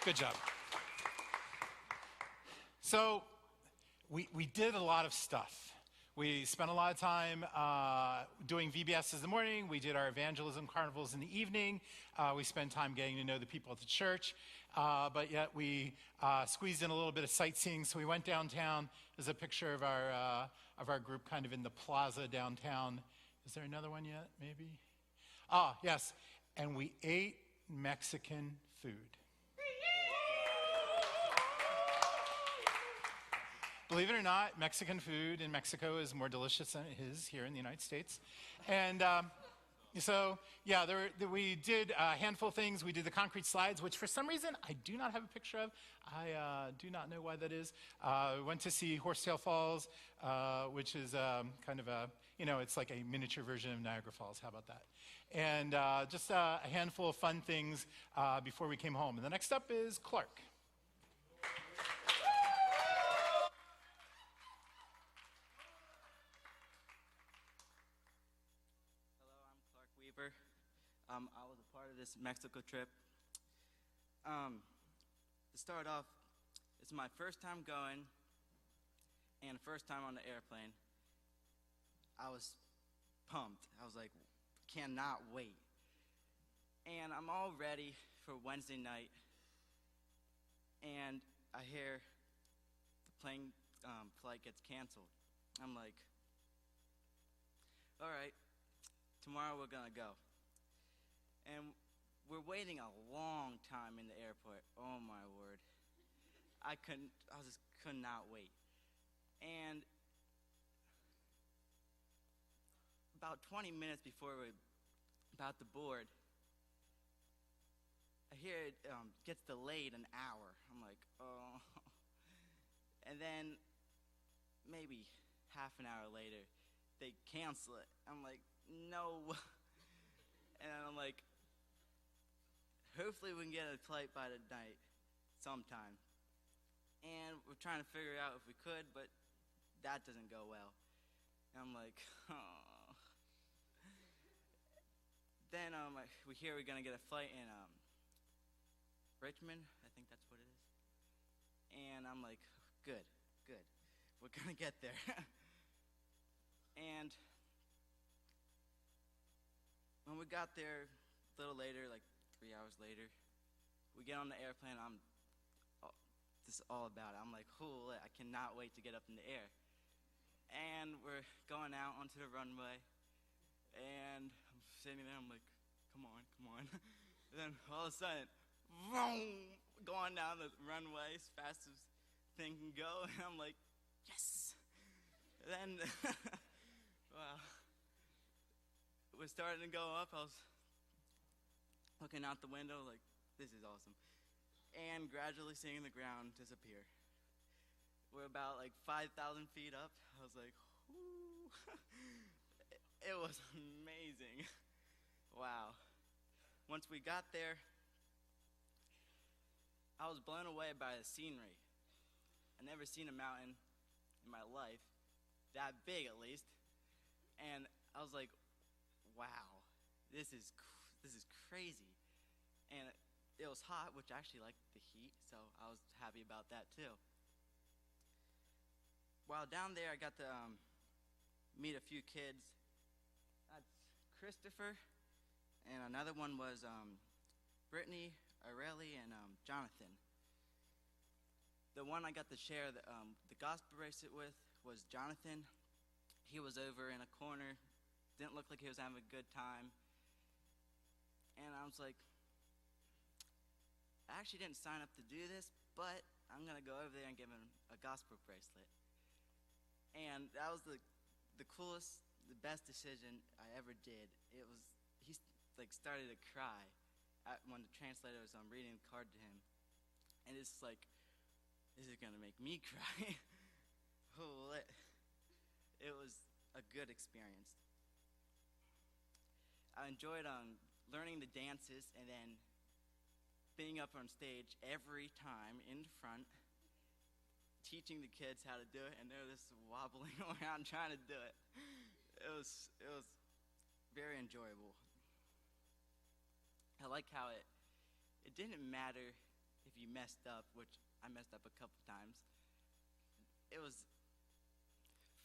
Good job. So we did a lot of stuff. We spent a lot of time doing VBS in the morning. We did our evangelism carnivals in the evening. We spent time getting to know the people at the church. But yet we squeezed in a little bit of sightseeing. So we went downtown. There's a picture of our group kind of in the plaza downtown. Is there another one yet, maybe? Ah, yes. And we ate Mexican food. Believe it or not, Mexican food in Mexico is more delicious than it is here in the United States. And so, yeah, we did a handful of things. We did the concrete slides, which for some reason I do not have a picture of. I do not know why that is. We went to see Horsetail Falls, which is kind of a, it's like a miniature version of Niagara Falls. How about that? And just a handful of fun things before we came home. And the next up is Clark. I was a part of this Mexico trip. To start off, it's my first time going and first time on the airplane. I was pumped. I was like, cannot wait. And I'm all ready for Wednesday night, and I hear the plane flight gets canceled. I'm like, all right, tomorrow we're gonna go. And we're waiting a long time in the airport. Oh my word. I just could not wait. And about 20 minutes before we're about to board, I hear it gets delayed an hour. I'm like, oh. And then maybe half an hour later, they cancel it. I'm like, no. And I'm like, hopefully we can get a flight by the night sometime. And we're trying to figure out if we could, but that doesn't go well. And I'm like, oh. Then we hear we're gonna get a flight in Richmond, I think that's what it is. And I'm like, good, we're gonna get there. And when we got there a little later, like 3 hours later, we get on the airplane. This is all about it. I'm like, cool, I cannot wait to get up in the air. And we're going out onto the runway, and I'm sitting there, I'm like, come on. And then all of a sudden, vroom, going down the runway as fast as thing can go, and I'm like, yes. And then, well, we're starting to go up. I was looking out the window like, this is awesome. And gradually seeing the ground disappear. We're about like 5,000 feet up. I was like, whoo. It was amazing. Wow. Once we got there, I was blown away by the scenery. I'd never seen a mountain in my life, that big at least. And I was like, wow, this is crazy. And it was hot, which I actually liked the heat, so I was happy about that too. While down there, I got to meet a few kids. That's Christopher, and another one was Brittany, Aurelie, and Jonathan. The one I got to share the gospel bracelet with was Jonathan. He was over in a corner, didn't look like he was having a good time. And I was like, I actually didn't sign up to do this, but I'm going to go over there and give him a gospel bracelet. And that was the coolest, the best decision I ever did. He like started to cry when the translator was reading the card to him. And it's like, this is going to make me cry. It was a good experience. I enjoyed learning the dances and then being up on stage every time in front, teaching the kids how to do it, and they're just wobbling around trying to do it. It was very enjoyable. I like how it didn't matter if you messed up, which I messed up a couple times. It was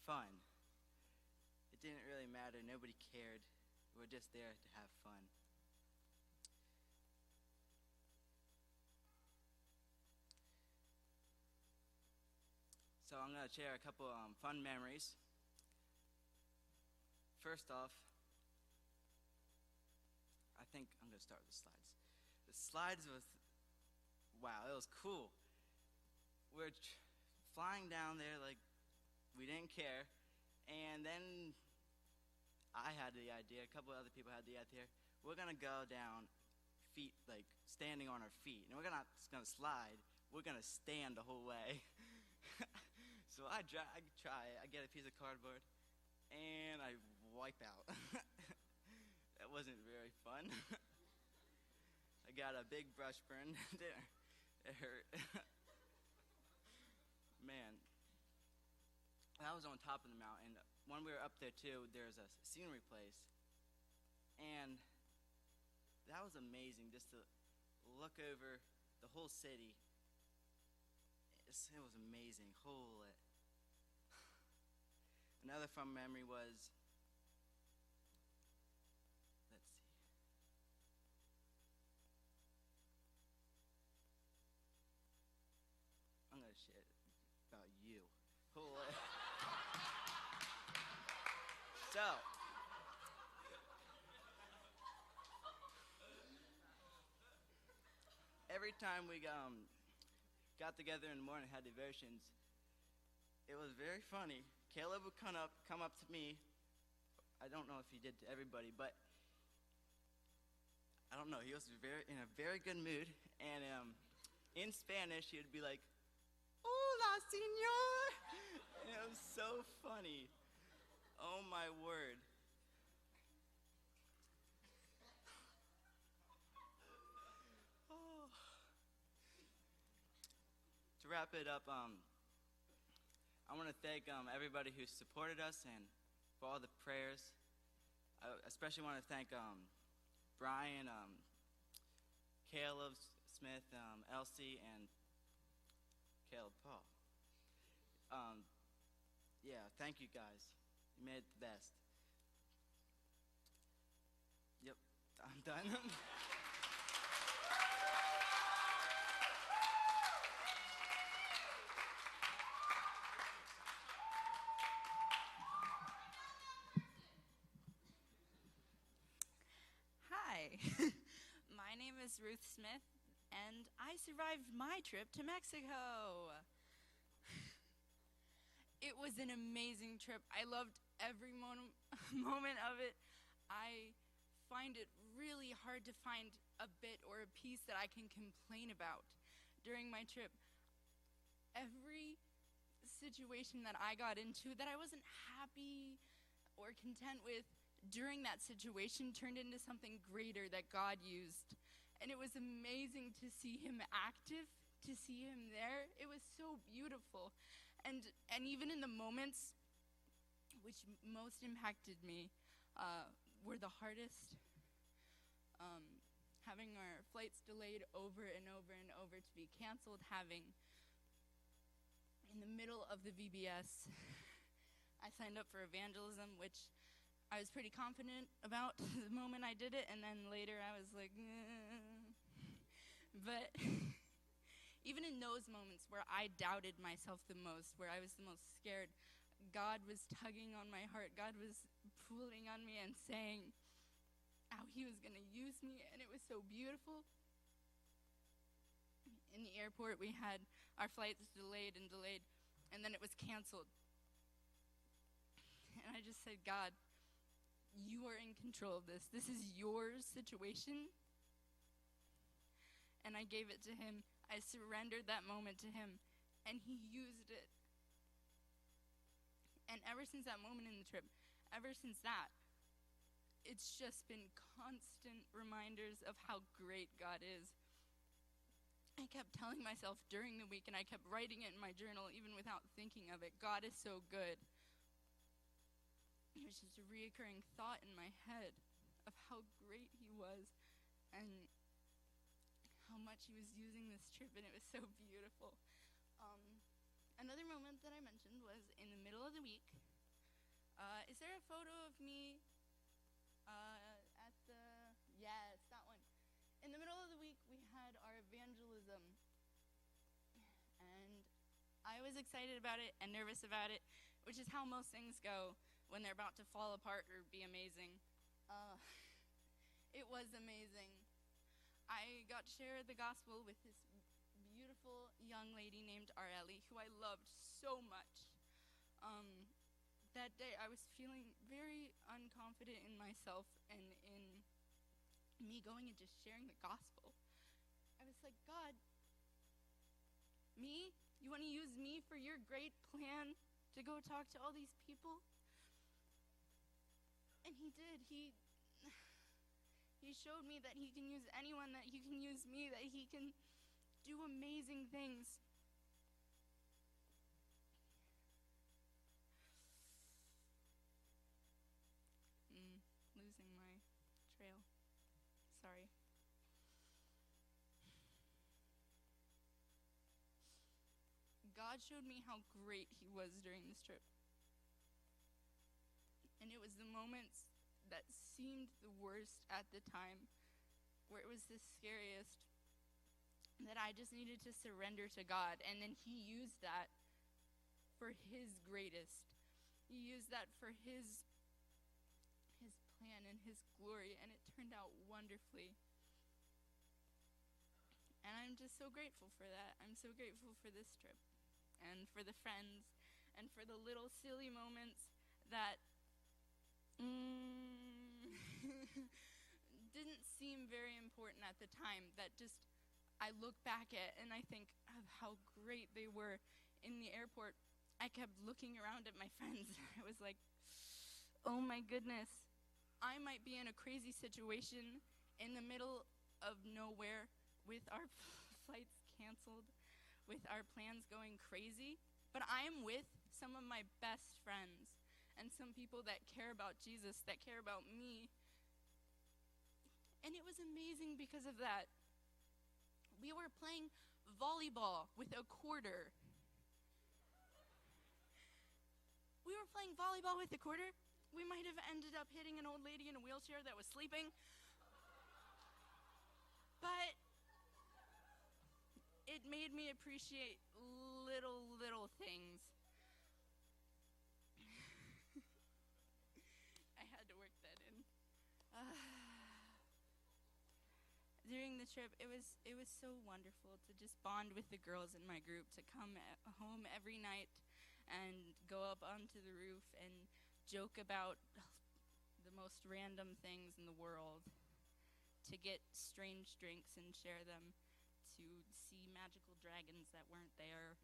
fun. It didn't really matter. Nobody cared. We were just there to have fun. So I'm going to share a couple fun memories. First off, I think I'm going to start with the slides. The slides was, wow, it was cool. We're flying down there like we didn't care. And then I had the idea, a couple other people had the idea, we're going to go down feet, like standing on our feet. And we're not just going to slide, we're going to stand the whole way. So I try, I get a piece of cardboard, and I wipe out. That wasn't very fun. I got a big brush burn there. It hurt. Man, I was on top of the mountain. When we were up there too, there's a scenery place, and that was amazing just to look over the whole city. It was amazing. Holy. Another fun memory was, let's see. I'm going to share about you. Holy. So, every time we got together in the morning and had devotions, it was very funny. Caleb would come up to me. I don't know if he did to everybody, but I don't know. He was in a very good mood, and in Spanish, he would be like, "Hola, señor!" And it was so funny. Oh my word. Oh. To wrap it up, I want to thank everybody who supported us and for all the prayers. I especially want to thank Brian, Caleb Smith, Elsie, and Caleb Paul. Yeah, thank you guys. You made it the best. Yep, I'm done. Hi, my name is Ruth Smith, and I survived my trip to Mexico. It was an amazing trip. I loved every moment of it. I find it really hard to find a bit or a piece that I can complain about during my trip. Every situation that I got into that I wasn't happy or content with during that situation turned into something greater that God used. And it was amazing to see him active, to see him there. It was so beautiful. And even in the moments which most impacted me were the hardest. Having our flights delayed over and over and over to be canceled, having in the middle of the VBS, I signed up for evangelism, which I was pretty confident about the moment I did it, and then later I was like, But even in those moments where I doubted myself the most, where I was the most scared, God was tugging on my heart. God was pulling on me and saying how he was going to use me, and it was so beautiful. In the airport, we had our flights delayed, and then it was canceled. And I just said, God, you are in control of this. This is your situation. And I gave it to him. I surrendered that moment to him, and he used it. And ever since that moment in the trip, ever since that, it's just been constant reminders of how great God is. I kept telling myself during the week, and I kept writing it in my journal even without thinking of it, God is so good. It was just a reoccurring thought in my head of how great he was and how much he was using this trip, and it was so beautiful. Another moment that I mentioned was in the middle of the week. Is there a photo of me at the, yes, that one. In the middle of the week, we had our evangelism, and I was excited about it and nervous about it, which is how most things go when they're about to fall apart or be amazing. It was amazing. I got to share the gospel with this beautiful young lady named Areli, who I loved so much. That day, I was feeling very unconfident in myself and in me going and just sharing the gospel. I was like, God, me? You want to use me for your great plan to go talk to all these people? And he did. He showed me that he can use anyone, that he can use me, that he can do amazing things. Losing my trail. Sorry. God showed me how great he was during this trip. And it was the moments that seemed the worst at the time, where it was the scariest, that I just needed to surrender to God. And then he used that for his greatest. He used that for his plan and his glory, and it turned out wonderfully. And I'm just so grateful for that. I'm so grateful for this trip, and for the friends, and for the little silly moments that didn't seem very important at the time, that just I look back at and I think of how great they were. In the airport, I kept looking around at my friends. I was like, oh my goodness, I might be in a crazy situation in the middle of nowhere with our flights canceled, with our plans going crazy, but I am with some of my best friends, and some people that care about Jesus, that care about me. And it was amazing because of that. We were playing volleyball with a quarter. We were playing volleyball with a quarter. We might have ended up hitting an old lady in a wheelchair that was sleeping. But it made me appreciate little things. I had to work that in. During the trip, it was so wonderful to just bond with the girls in my group, to come home every night and go up onto the roof and joke about the most random things in the world, to get strange drinks and share them, to see magical dragons that weren't there.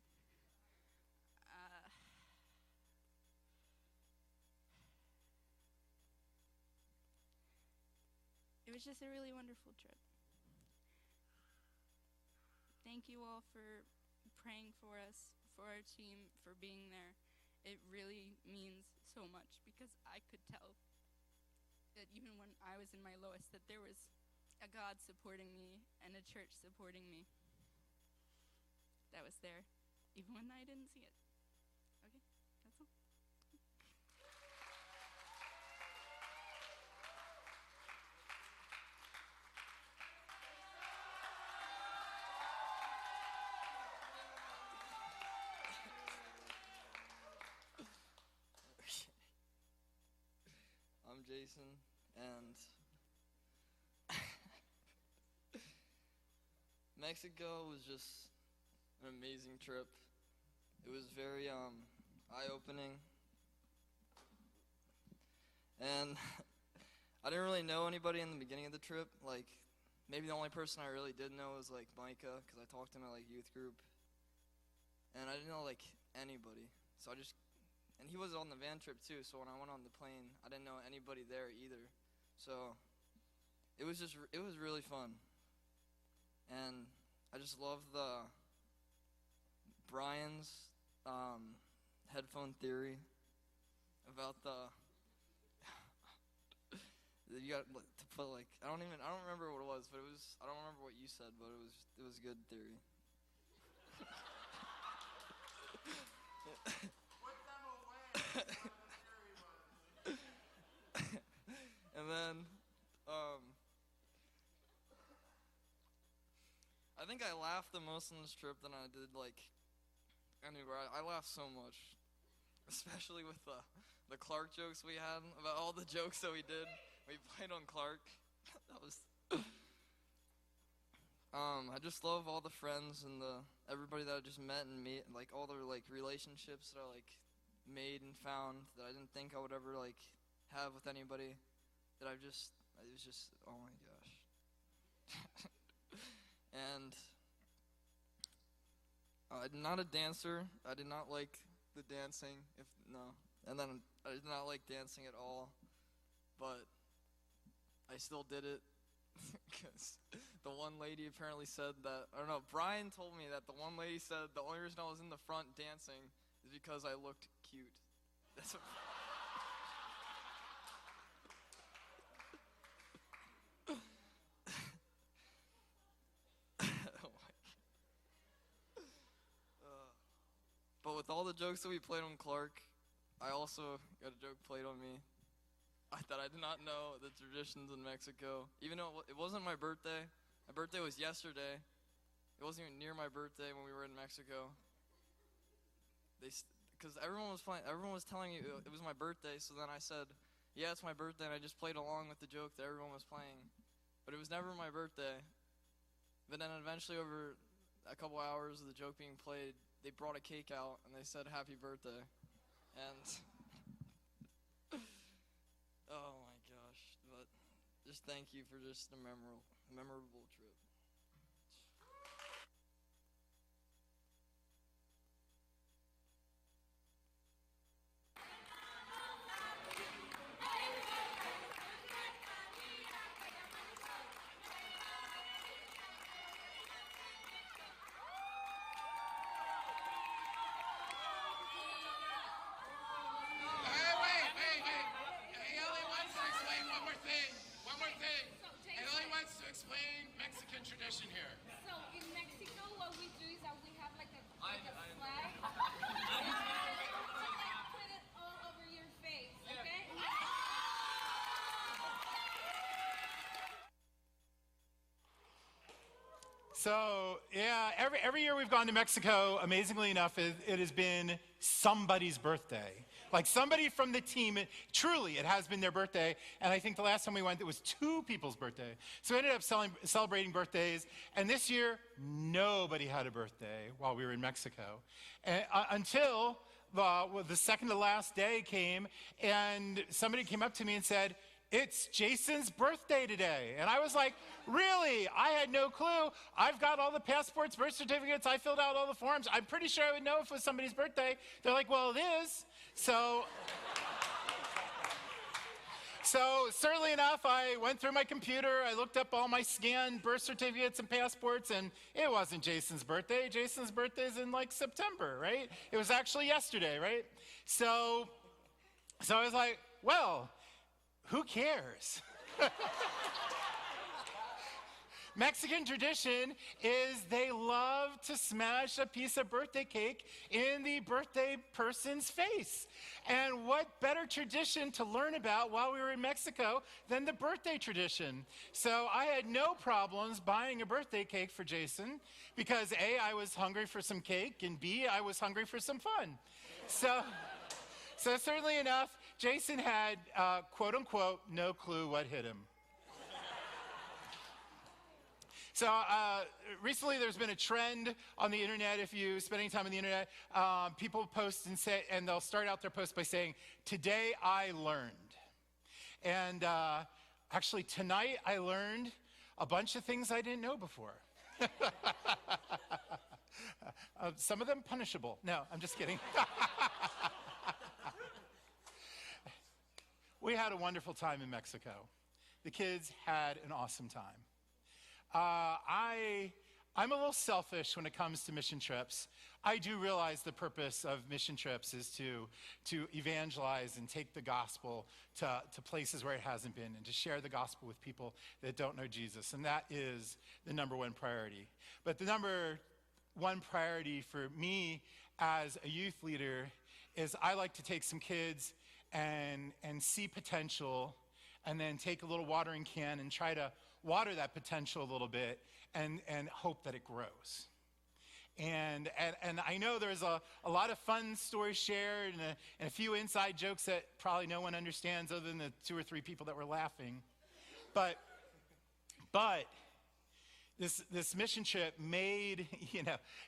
It was just a really wonderful trip. Thank you all for praying for us, for our team, for being there. It really means so much, because I could tell that even when I was in my lowest, that there was a God supporting me and a church supporting me that was there, even when I didn't see it. Okay, that's all. I'm Jason, and Mexico was just an amazing trip. It was very eye-opening, and I didn't really know anybody in the beginning of the trip. Like, maybe the only person I really did know was like Micah, because I talked to him at like youth group, and I didn't know like anybody. So and he was on the van trip too, so when I went on the plane, I didn't know anybody there either. So it was really fun. And I just love Brian's headphone theory about you got to put like, I don't remember what it was, but I don't remember what you said, but it was good theory. And then, I think I laughed the most on this trip than I did like anywhere. I laughed so much, especially with the Clark jokes we had, about all the jokes that we did. We played on Clark. That was. I just love all the friends and everybody that I just met and like all the like relationships that I like made and found that I didn't think I would ever like have with anybody. That it was just, oh my gosh. And I'm not a dancer. I did not like the dancing. And then I did not like dancing at all. But I still did it because the one lady apparently said that, I don't know, Brian told me that the one lady said the only reason I was in the front dancing is because I looked cute. That's what. But with all the jokes that we played on Clark, I also got a joke played on me. That I did not know the traditions in Mexico. Even though it wasn't my birthday. My birthday was yesterday. It wasn't even near my birthday when we were in Mexico. Because everyone was telling you it was my birthday, so then I said, yeah, it's my birthday, and I just played along with the joke that everyone was playing. But it was never my birthday. But then eventually, over a couple hours of the joke being played, they brought a cake out and they said happy birthday. And oh my gosh, but just thank you for just a memorable trip. So yeah, every year we've gone to Mexico, amazingly enough, it has been somebody's birthday. Like somebody from the team, truly, it has been their birthday. And I think the last time we went, it was 2 people's birthday. So we ended up celebrating birthdays. And this year, nobody had a birthday while we were in Mexico. And, until the second to last day came, and somebody came up to me and said, "It's Jason's birthday today." And I was like, really? I had no clue. I've got all the passports, birth certificates. I filled out all the forms. I'm pretty sure I would know if it was somebody's birthday. They're like, well, it is. So certainly enough, I went through my computer. I looked up all my scanned birth certificates and passports, and it wasn't Jason's birthday. Jason's birthday is in like September, right? It was actually yesterday, right? So I was like, well, who cares? Mexican tradition is they love to smash a piece of birthday cake in the birthday person's face. And what better tradition to learn about while we were in Mexico than the birthday tradition? So I had no problems buying a birthday cake for Jason because A, I was hungry for some cake, and B, I was hungry for some fun. So certainly enough, Jason had, quote unquote, no clue what hit him. So recently there's been a trend on the internet. If you spend any time on the internet, people post and they'll start out their post by saying, "Today I learned." And actually tonight I learned a bunch of things I didn't know before. Some of them punishable. No, I'm just kidding. We had a wonderful time in Mexico. The kids had an awesome time. I'm a little selfish when it comes to mission trips. I do realize the purpose of mission trips is to evangelize and take the gospel to places where it hasn't been, and to share the gospel with people that don't know Jesus. And that is the number one priority. But the number one priority for me as a youth leader is I like to take some kids and see potential, and then take a little watering can and try to water that potential a little bit and hope that it grows. And I know there's a lot of fun stories shared and a few inside jokes that probably no one understands other than the 2 or 3 people that were laughing. But this mission trip made,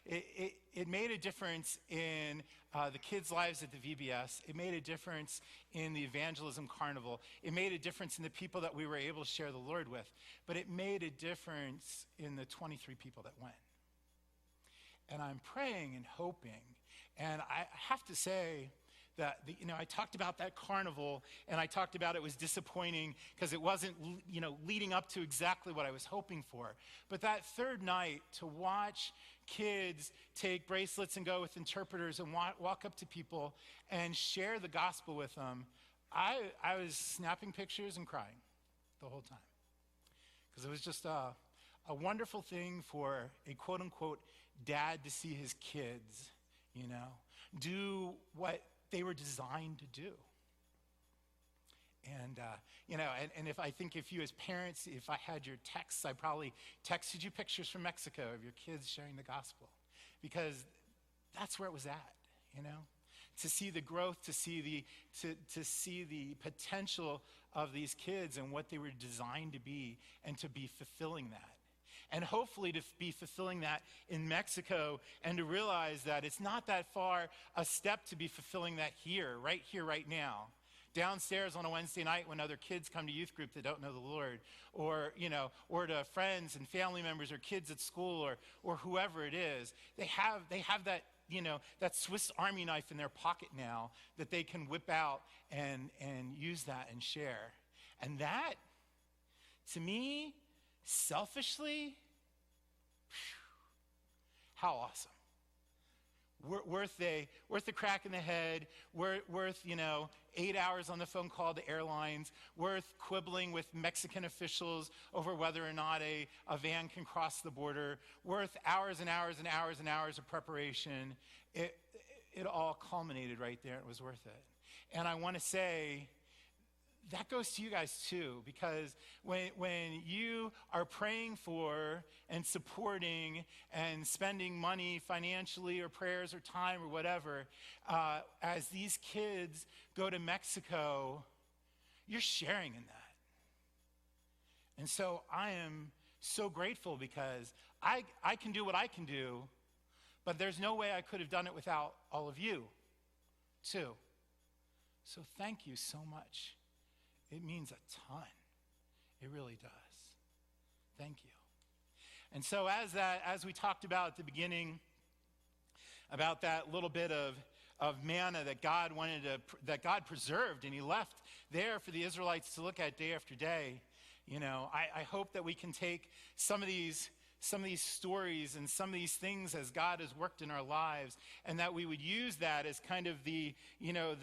it made a difference in the kids' lives at the VBS. It made a difference in the evangelism carnival. It made a difference in the people that we were able to share the Lord with. But it made a difference in the 23 people that went. And I'm praying and hoping. And I have to say that, I talked about that carnival, and I talked about it was disappointing because it wasn't, leading up to exactly what I was hoping for. But that third night, to watch kids take bracelets and go with interpreters and walk up to people and share the gospel with them, I was snapping pictures and crying the whole time. Because it was just a wonderful thing for a quote-unquote dad to see his kids, do what they were designed to do. And, and if you as parents, if I had your texts, I probably texted you pictures from Mexico of your kids sharing the gospel. Because that's where it was at, to see the growth, to see the potential of these kids and what they were designed to be, and to be fulfilling that. And hopefully to be fulfilling that in Mexico, and to realize that it's not that far a step to be fulfilling that here, right now. Downstairs on a Wednesday night when other kids come to youth group that don't know the Lord, or to friends and family members or kids at school or whoever it is, they have that, that Swiss Army knife in their pocket now that they can whip out and use that and share. And that, to me, selfishly, how awesome. Worth the crack in the head, worth 8 hours on the phone call to airlines, worth quibbling with Mexican officials over whether or not a van can cross the border, worth hours and hours and hours and hours of preparation. It all culminated right there. It was worth it. And I want to say that goes to you guys too, because when you are praying for and supporting and spending money financially or prayers or time or whatever, as these kids go to Mexico, you're sharing in that. And so I am so grateful because I can do what I can do, but there's no way I could have done it without all of you too. So thank you so much. It means a ton. It really does. Thank you. And so as we talked about at the beginning, about that little bit of manna that God that God preserved, and he left there for the Israelites to look at day after day. I hope that we can take some of these stories and some of these things as God has worked in our lives, and that we would use that as kind of the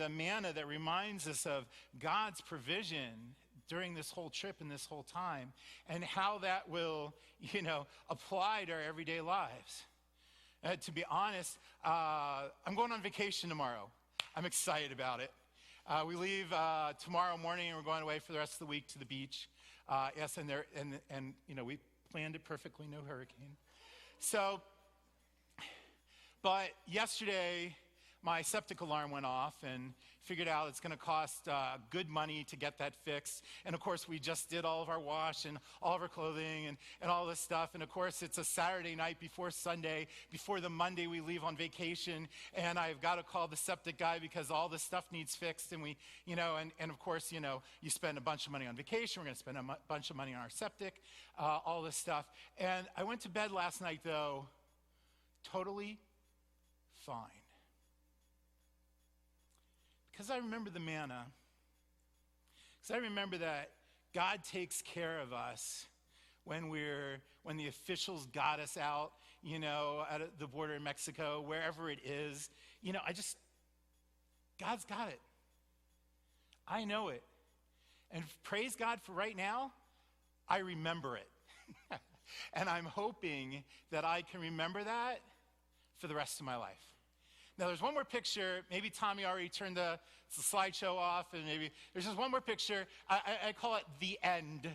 manna that reminds us of God's provision during this whole trip and this whole time, and how that will, apply to our everyday lives. To be honest, I'm going on vacation tomorrow. I'm excited about it. We leave tomorrow morning, and we're going away for the rest of the week to the beach. Yes, and we planned it perfectly, no hurricane. So, but yesterday, my septic alarm went off, and figured out it's going to cost good money to get that fixed. And of course, we just did all of our wash and all of our clothing and all this stuff. And of course, it's a Saturday night before Sunday, before the Monday we leave on vacation. And I've got to call the septic guy because all this stuff needs fixed. And we, and of course, you spend a bunch of money on vacation. We're going to spend a bunch of money on our septic, all this stuff. And I went to bed last night, though, totally fine. Because I remember the manna. Because I remember that God takes care of us when the officials got us out, at the border in Mexico, wherever it is. God's got it. I know it. And praise God for right now, I remember it. And I'm hoping that I can remember that for the rest of my life. Now, there's one more picture. Maybe Tommy already turned the slideshow off, and maybe there's just one more picture. I call it the end,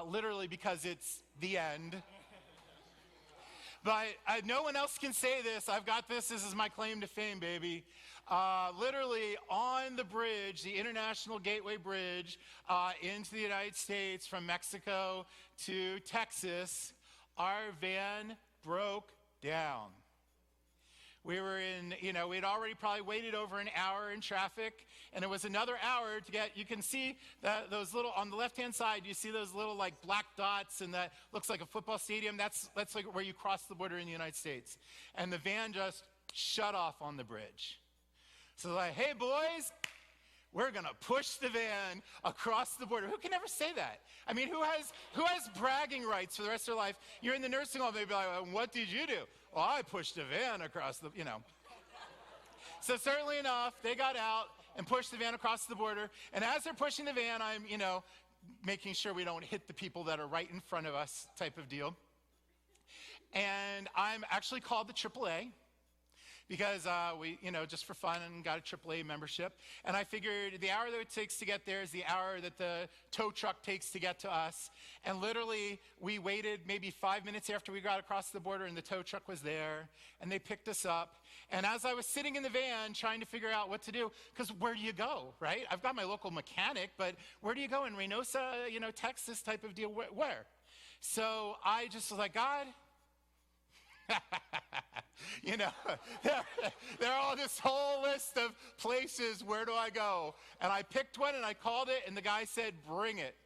literally because it's the end. But no one else can say this. I've got this. This is my claim to fame, baby. Literally on the bridge, the International Gateway Bridge into the United States from Mexico to Texas, our van broke down. We were we'd already probably waited over an hour in traffic, and it was another hour to get, you can see those little, on the left-hand side, you see those little like black dots, and that looks like a football stadium. That's like where you cross the border in the United States. And the van just shut off on the bridge. So like, hey boys, we're gonna push the van across the border. Who can ever say that? I mean, who has bragging rights for the rest of their life? You're in the nursing home, they'd be like, what did you do? Well, I pushed a van across the, So certainly enough, they got out and pushed the van across the border. And as they're pushing the van, I'm, making sure we don't hit the people that are right in front of us type of deal. And I'm actually called the AAA. Because we, just for fun, and got a AAA membership. And I figured the hour that it takes to get there is the hour that the tow truck takes to get to us. And literally, we waited maybe 5 minutes after we got across the border, and the tow truck was there. And they picked us up. And as I was sitting in the van trying to figure out what to do, because where do you go, right? I've got my local mechanic, but where do you go in Reynosa, Texas type of deal? Where? So I just was like, God, there are all this whole list of places, where do I go? And I picked one and I called it, and the guy said, bring it.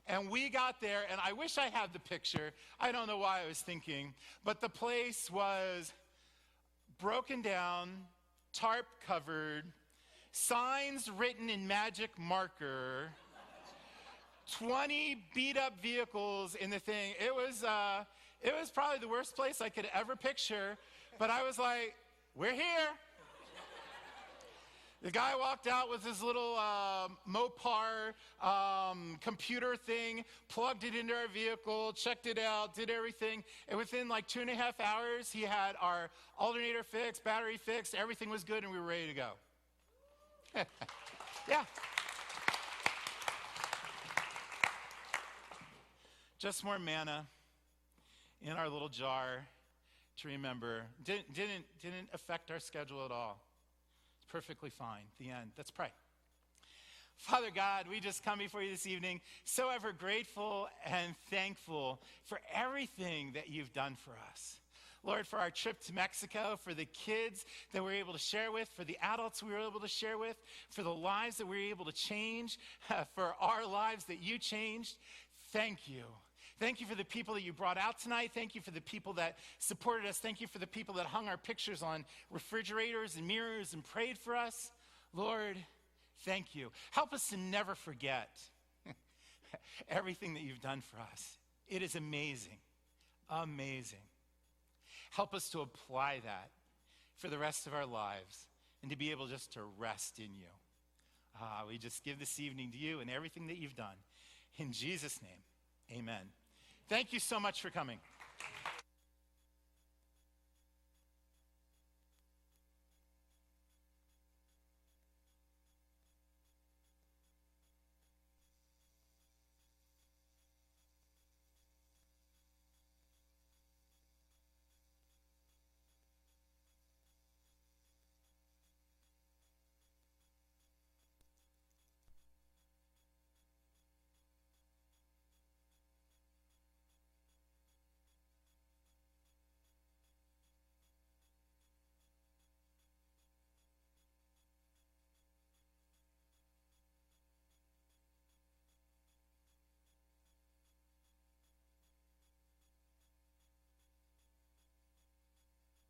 And we got there, and I wish I had the picture. I don't know why I was thinking, but the place was broken down, tarp covered, signs written in magic marker, 20 beat up vehicles in the thing. It was probably the worst place I could ever picture, but I was like, we're here. The guy walked out with his little Mopar computer thing, plugged it into our vehicle, checked it out, did everything. And within like 2.5 hours, he had our alternator fixed, battery fixed, everything was good, and we were ready to go. Yeah. Just more manna in our little jar to remember. Didn't affect our schedule at all. It's perfectly fine. The end. Let's pray. Father God, we just come before you this evening so ever grateful and thankful for everything that you've done for us. Lord, for our trip to Mexico, for the kids that we were able to share with, for the adults we were able to share with, for the lives that we were able to change, for our lives that you changed. Thank you. Thank you for the people that you brought out tonight. Thank you for the people that supported us. Thank you for the people that hung our pictures on refrigerators and mirrors and prayed for us. Lord, thank you. Help us to never forget everything that you've done for us. It is amazing. Amazing. Help us to apply that for the rest of our lives and to be able just to rest in you. We just give this evening to you and everything that you've done. In Jesus' name, amen. Thank you so much for coming.